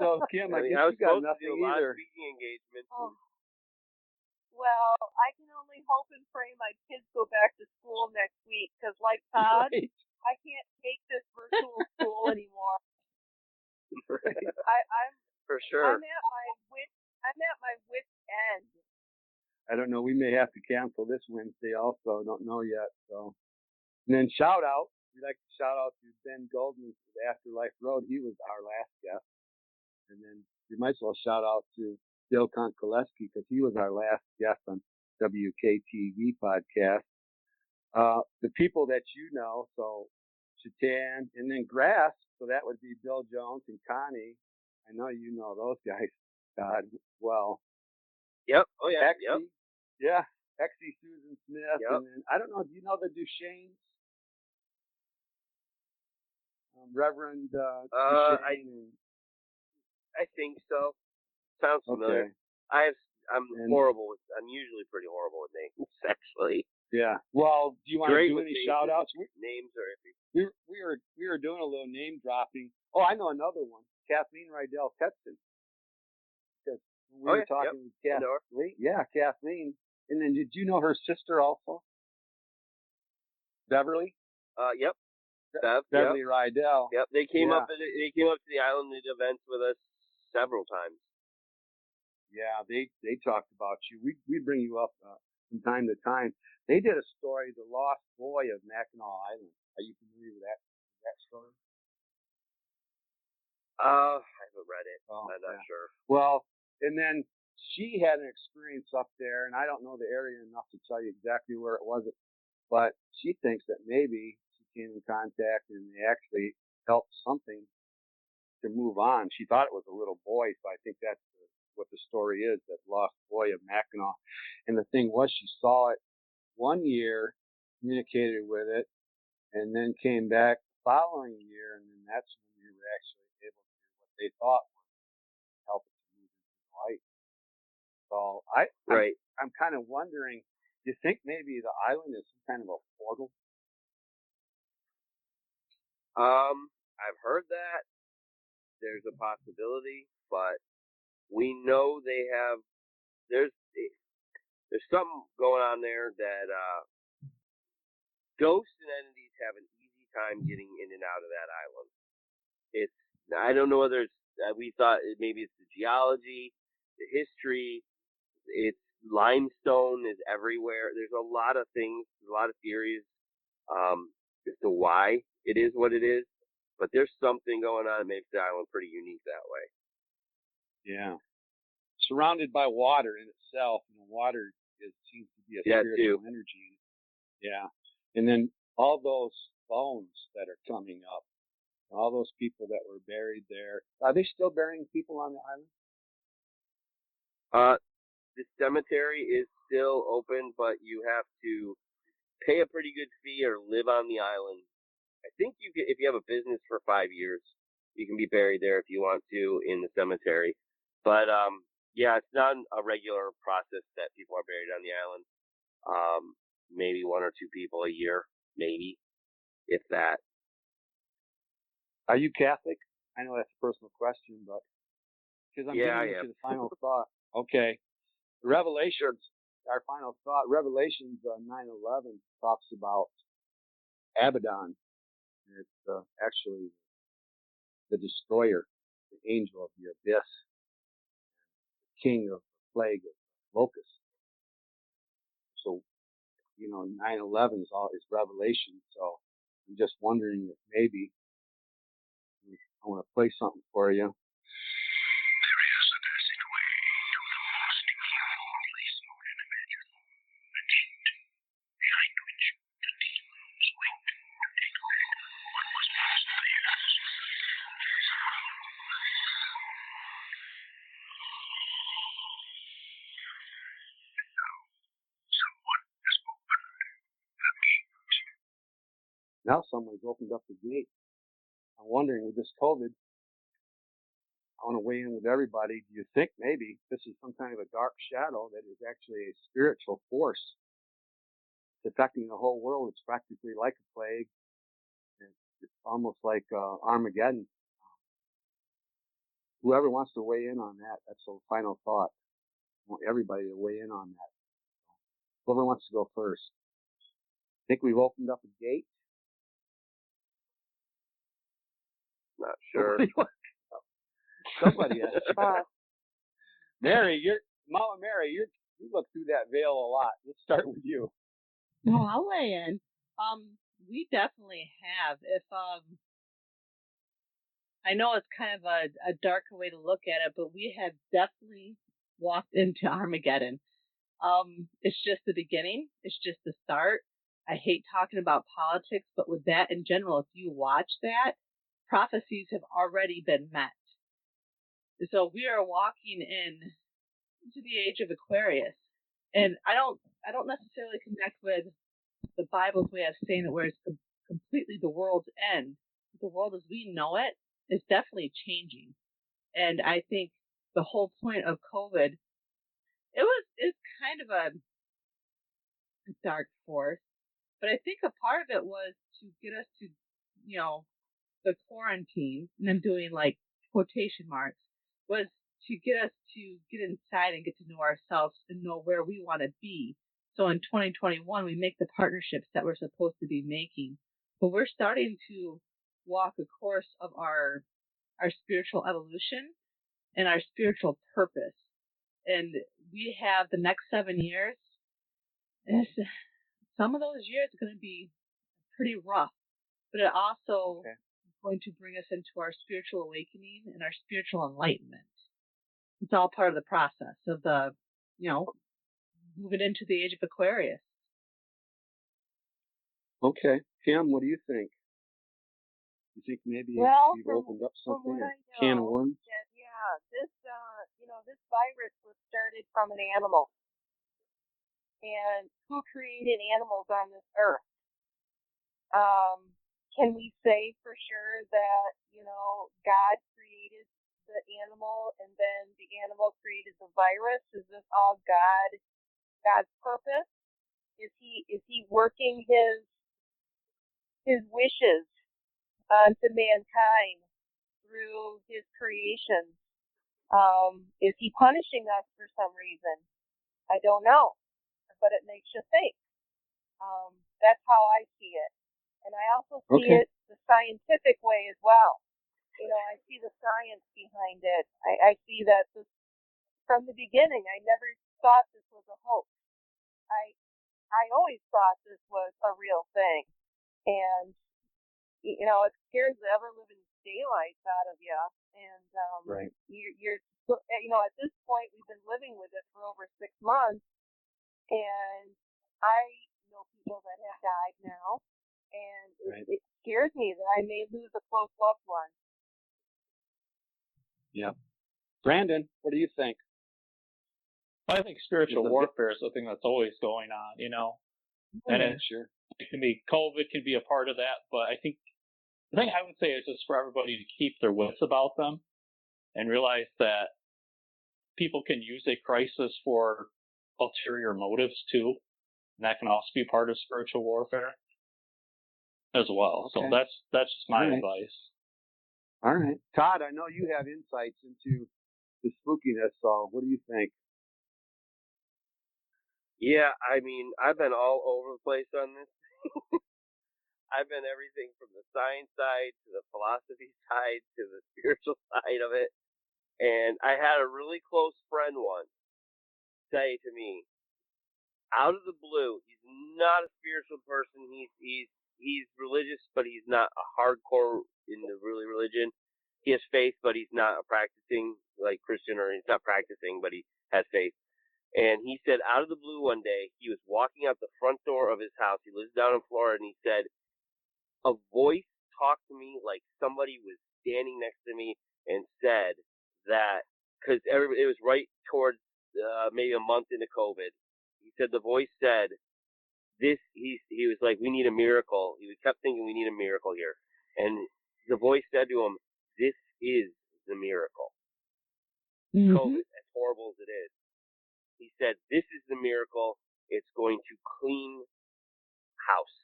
So, Kim, I guess you got nothing either. Speaking engagements. Well, I can only hope and pray my kids go back to school next week because, like Todd, I can't take this virtual school anymore. Right. I'm for sure. I'm at my wit's end I don't know. We may have to cancel this Wednesday also. Don't know yet. So, and then shout out. We'd like to shout out to Ben Goldman with Afterlife Road. He was our last guest. And then we might as well shout out to Bill Konkoleski because he was our last guest on WKTV podcast. The people that you know, so Chatan, and then Grass, so that would be Bill Jones and Connie. I know you know those guys, Todd, well. Yep. Oh, yeah. Exie, yep. Yeah. Exie Susan Smith. Yep. And then, I don't know, do you know the Duchesnes? Reverend Duchesne. I think so. Sounds familiar. Okay. I'm usually pretty horrible with names, actually. Yeah. Well, do you want to do any shout outs? Names are iffy. We were doing a little name dropping. Oh, I know another one. Kathleen Rydell Ketson. Because we were talking with Kathleen. Yeah, Kathleen. And then did you know her sister also? Beverly? Yep. Beverly Rydell. Yep. They came up to the island at events with us several times. Yeah, they talked about you. We bring you up from time to time. They did a story, The Lost Boy of Mackinaw Island. Are you familiar with that story? I haven't read it. Oh, I'm not sure. Well, and then she had an experience up there, and I don't know the area enough to tell you exactly where it was, but she thinks that maybe she came in contact and they actually helped something to move on. She thought it was a little boy, so I think that's what the story is, that Lost Boy of Mackinaw. And the thing was, she saw it 1 year, communicated with it, and then came back the following year, and then that's when we were actually able to do what they thought would help it to move into the light. So I'm kind of wondering, do you think maybe the island is some kind of a portal? I've heard that. There's a possibility, but we know there's something going on there that ghosts and entities have an easy time getting in and out of that island. I don't know whether we thought maybe it's the geology, the history, it's limestone is everywhere. There's a lot of things, a lot of theories as to why it is what it is, but there's something going on that makes the island pretty unique that way. Yeah. Surrounded by water in itself, water seems to be a spiritual energy. Yeah. And then all those bones that are coming up, all those people that were buried there, are they still burying people on the island? The cemetery is still open, but you have to pay a pretty good fee or live on the island. I think if you have a business for 5 years, you can be buried there if you want to in the cemetery. But it's not a regular process that people are buried on the island. Maybe 1 or 2 people a year, maybe, if that. Are you Catholic? I know that's a personal question, but because I'm giving you the final thought. Okay. Revelations, our final thought. Revelations 9:11 talks about Abaddon. It's actually the destroyer, the angel of the abyss, the king of the plague of locusts. So, 9/11 is Revelation. So I'm just wondering if maybe I want to play something for you. Now someone's opened up the gate. I'm wondering, with this COVID, I want to weigh in with everybody. Do you think maybe this is some kind of a dark shadow that is actually a spiritual force? It's affecting the whole world. It's practically like a plague. It's almost like Armageddon. Whoever wants to weigh in on that, that's the final thought. I want everybody to weigh in on that. Whoever wants to go first. Think we've opened up a gate? Not sure. Somebody has. Mary, Mama Mary, You look through that veil a lot. Let's start with you. No, I'll weigh in. We definitely have. If I know it's kind of a darker way to look at it, but we have definitely walked into Armageddon. It's just the beginning. It's just the start. I hate talking about politics, but with that in general, if you watch that, prophecies have already been met. So we are walking into the age of Aquarius. And I don't necessarily connect with the Bible's way of saying it, where it's completely the world's end. The world as we know it is definitely changing. And I think the whole point of COVID, it's kind of a dark force, but I think a part of it was to get us to, the quarantine, and I'm doing like quotation marks, was to get us to get inside and get to know ourselves and know where we want to be. So in 2021, we make the partnerships that we're supposed to be making, but we're starting to walk a course of our spiritual evolution and our spiritual purpose. And we have the next 7 years. Some of those years are going to be pretty rough, but it also is going to bring us into our spiritual awakening and our spiritual enlightenment. It's all part of the process of the, moving into the age of Aquarius. Okay. Kim, what do you think? You think maybe you've opened up something, a can of worms? This virus was started from an animal. And who created animals on this earth? Can we say for sure that, God created the animal and then the animal created the virus? Is this all God's purpose? Is he working his wishes onto mankind through his creation? Is he punishing us for some reason? I don't know, but it makes you think. That's how I see it. And I also see it the scientific way as well. I see the science behind it. I see that from the beginning, I never thought this was a hoax. I always thought this was a real thing. And, it scares the ever-living daylights out of you. And you're at this point, we've been living with it for over 6 months. And I know people that have died now. And it scares me that I may lose a close loved one. Yeah. Brandon, what do you think? I think spiritual warfare is something that's always going on, and it can be, COVID can be a part of that, but the thing I would say is just for everybody to keep their wits about them and realize that people can use a crisis for ulterior motives too, and that can also be part of spiritual warfare as well. So that's just my advice. All right. Todd, I know you have insights into the spookiness, so what do you think? Yeah, I mean, I've been all over the place on this. I've been everything from the science side to the philosophy side to the spiritual side of it. And I had a really close friend once say to me, out of the blue, he's not a spiritual person. He's religious, but he's not a hardcore in the really religion. He has faith, but he's not a practicing like Christian, or he's not practicing, but he has faith. And he said, out of the blue one day, he was walking out the front door of his house. He lives down in Florida, and he said, a voice talked to me like somebody was standing next to me and said that, because it was right towards maybe a month into COVID. He said the voice said, he was like, we need a miracle. He kept thinking we need a miracle here. And the voice said to him, this is the miracle. Mm-hmm. COVID, as horrible as it is. He said, this is the miracle. It's going to clean house.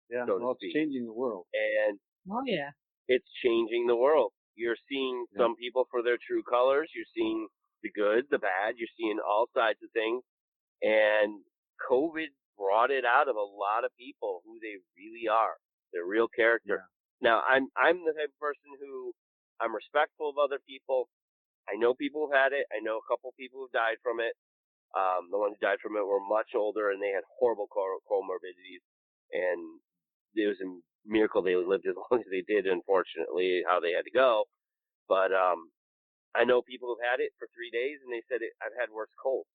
Yeah, it's changing the world. And it's changing the world. You're seeing some people for their true colors. You're seeing the good, the bad. You're seeing all sides of things. And COVID brought it out of a lot of people who they really are, their real character. Yeah. Now, I'm the type of person who I'm respectful of other people. I know people have had it. I know a couple people who died from it. The ones who died from it were much older, and they had horrible comorbidities. And it was a miracle they lived as long as they did, unfortunately, how they had to go. But I know people who've had it for 3 days, and they said, I've had worse colds.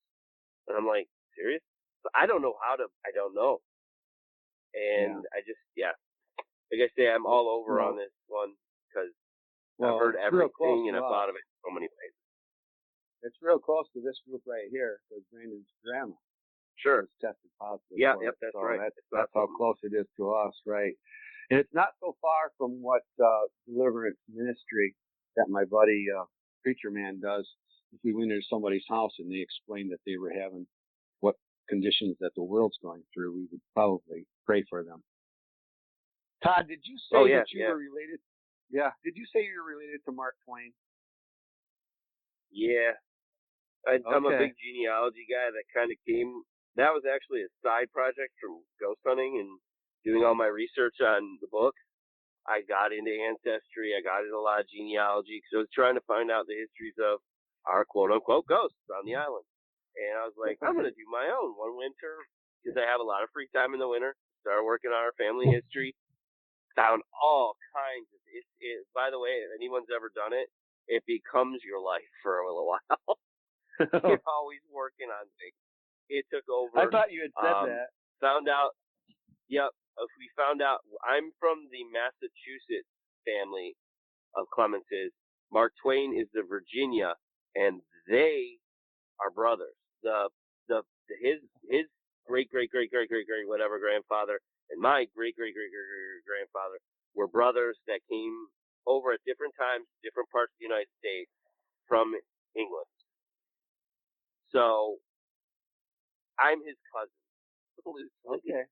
And I'm like, serious? So I don't know I don't know. And I just, like I say, I'm all over on this one because I've heard everything and I've thought of it so many ways. It's real close to this group right here, because Brandon's grandma Sure. was tested positive. Yeah, for it. that's so right. That's how close it is to us, right? And it's not so far from what deliverance ministry that my buddy preacher man does. If we went into somebody's house and they explained that they were having what conditions that the world's going through, we would probably pray for them. Todd, did you say that you were related? Yeah. Did you say you were related to Mark Twain? Yeah. I'm a big genealogy guy that kind of came. That was actually a side project from ghost hunting and doing all my research on the book. I got into ancestry. I got into a lot of genealogy because I was trying to find out the histories of our quote-unquote ghosts on the island. And I was like, I'm going to do my own one winter because I have a lot of free time in the winter. Started working on our family history. Found all kinds of it. By the way, if anyone's ever done it, it becomes your life for a little while. You're always working on things. It took over. I thought you had said that. Found out. Yep. We found out. I'm from the Massachusetts family of Clementses. Mark Twain is the Virginia, and they are brothers. His great whatever grandfather and my great grandfather were brothers that came over at different times, different parts of the United States from England. So I'm his cousin. Okay.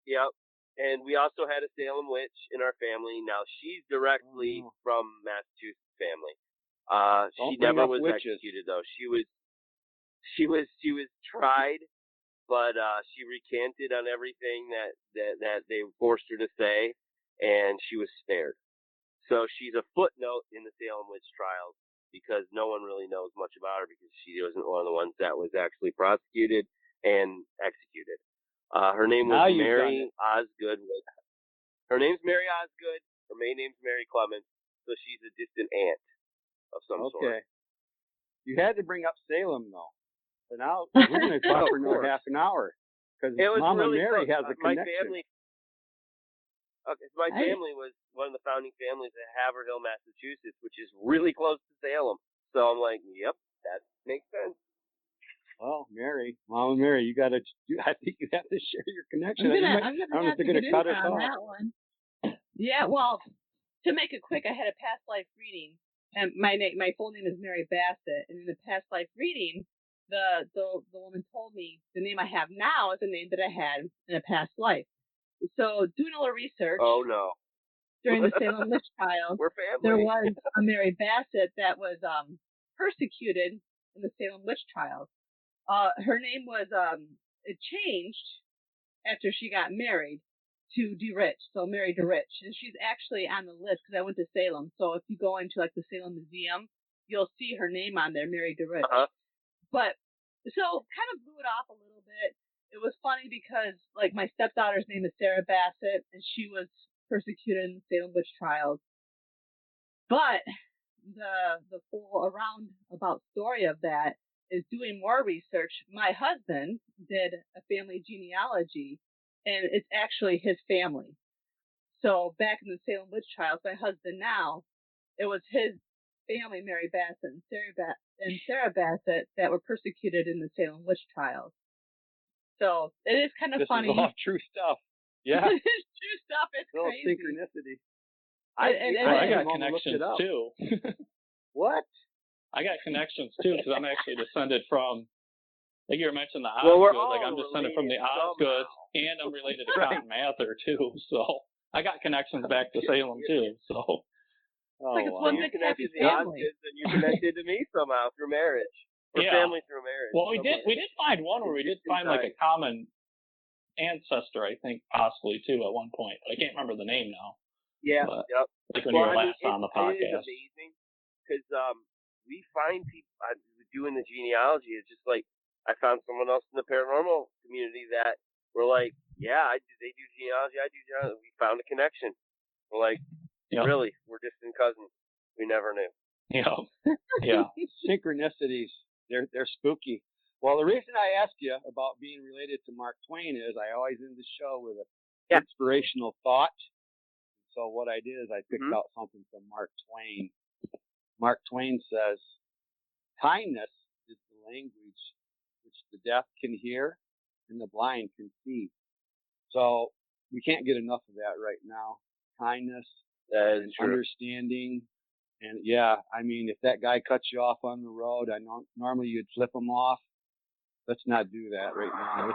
Yep. And we also had a Salem witch in our family. Now she's directly from Massachusetts family. She never was executed though. She was tried, but she recanted on everything that they forced her to say, and she was spared. So she's a footnote in the Salem witch trials because no one really knows much about her because she wasn't one of the ones that was actually prosecuted and executed. Her name was Mary Osgood. Her name's Mary Osgood. Her main name's Mary Clements. So she's a distant aunt of some sort. Okay. You had to bring up Salem though. So now we're going to talk for another half an hour because Mama really Mary close. has a connection. My family was one of the founding families of Haverhill, Massachusetts, which is really close to Salem. So I'm like, yep, that makes sense. Well, Mama Mary, I think you have to share your connection. I'm gonna have to get in on that one. Yeah, well, to make it quick, I had a past life reading, and my full name is Mary Bassett, and in the past life reading, the woman told me the name I have now is the name that I had in a past life. So doing a little research. Oh no. During the Salem witch trials, we're family. There was a Mary Bassett that was persecuted in the Salem witch trials. Her name was it changed after she got married to DeRich, so Mary DeRich, and she's actually on the list because I went to Salem. So if you go into like the Salem Museum, you'll see her name on there, Mary DeRich. But so kind of blew it off a little bit. It was funny because like my stepdaughter's name is Sarah Bassett, and she was persecuted in the Salem witch trials. But the full about story of that is doing more research. My husband did a family genealogy, and it's actually his family. So back in the Salem witch trials, my husband now, it was his family, Mary Bassett and Sarah Bassett, that were persecuted in the Salem witch trials. So it is kind of funny. This is all true stuff. Yeah. It's true stuff. It's little crazy. Synchronicity. I got connections too. What? I got connections too because I'm actually descended from, like you were mentioning the Osgoods. Like I'm descended from the Osgoods, and I'm related to Cotton Mather too. So I got connections back to Salem too. So. Like it's one big happy family. And you're connected to me somehow through marriage. Or family through marriage. Well, we did find one where we did find like a common ancestor, I think, possibly too at one point. I can't remember the name now. Yeah. Yep. Like when you were last on the podcast. It is amazing because we find people doing the genealogy. It's just like I found someone else in the paranormal community that were like, yeah, they do genealogy, I do genealogy. We found a connection. We're like, really, we're distant cousins. We never knew. Yeah. Synchronicities, they're spooky. Well, the reason I asked you about being related to Mark Twain is I always end the show with an inspirational thought. So what I did is I picked out something from Mark Twain. Mark Twain says, kindness is the language which the deaf can hear and the blind can see. So we can't get enough of that right now. Kindness and understanding. And I mean, if that guy cuts you off on the road, I know normally you'd flip him off. Let's not do that right now.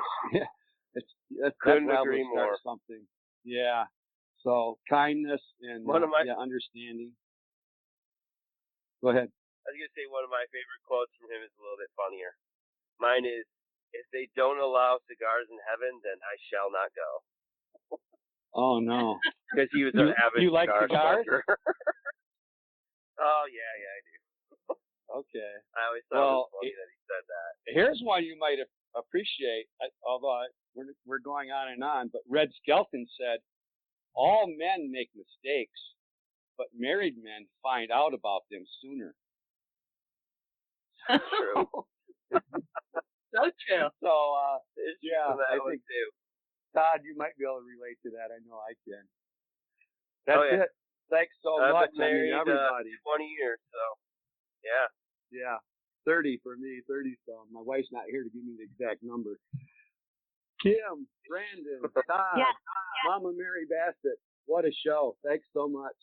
Couldn't agree more. Something. Yeah. So kindness and understanding. Go ahead. I was gonna say one of my favorite quotes from him is a little bit funnier. Mine is, "If they don't allow cigars in heaven, then I shall not go." Oh no! Because he was an avid you like cigars? Oh yeah, I do. Okay. I always thought it was funny that he said that. Here's one you might appreciate, although we're going on and on. But Red Skelton said, "All men make mistakes, but married men find out about them sooner." True. So true. So I think too. Todd, you might be able to relate to that. I know I can. That's it. Thanks so much. I've been married, everybody. 20 years, so yeah. Yeah. 30 for me, 30 some. My wife's not here to give me the exact number. Kim, Brandon, Todd, Mama Mary Bassett. What a show. Thanks so much.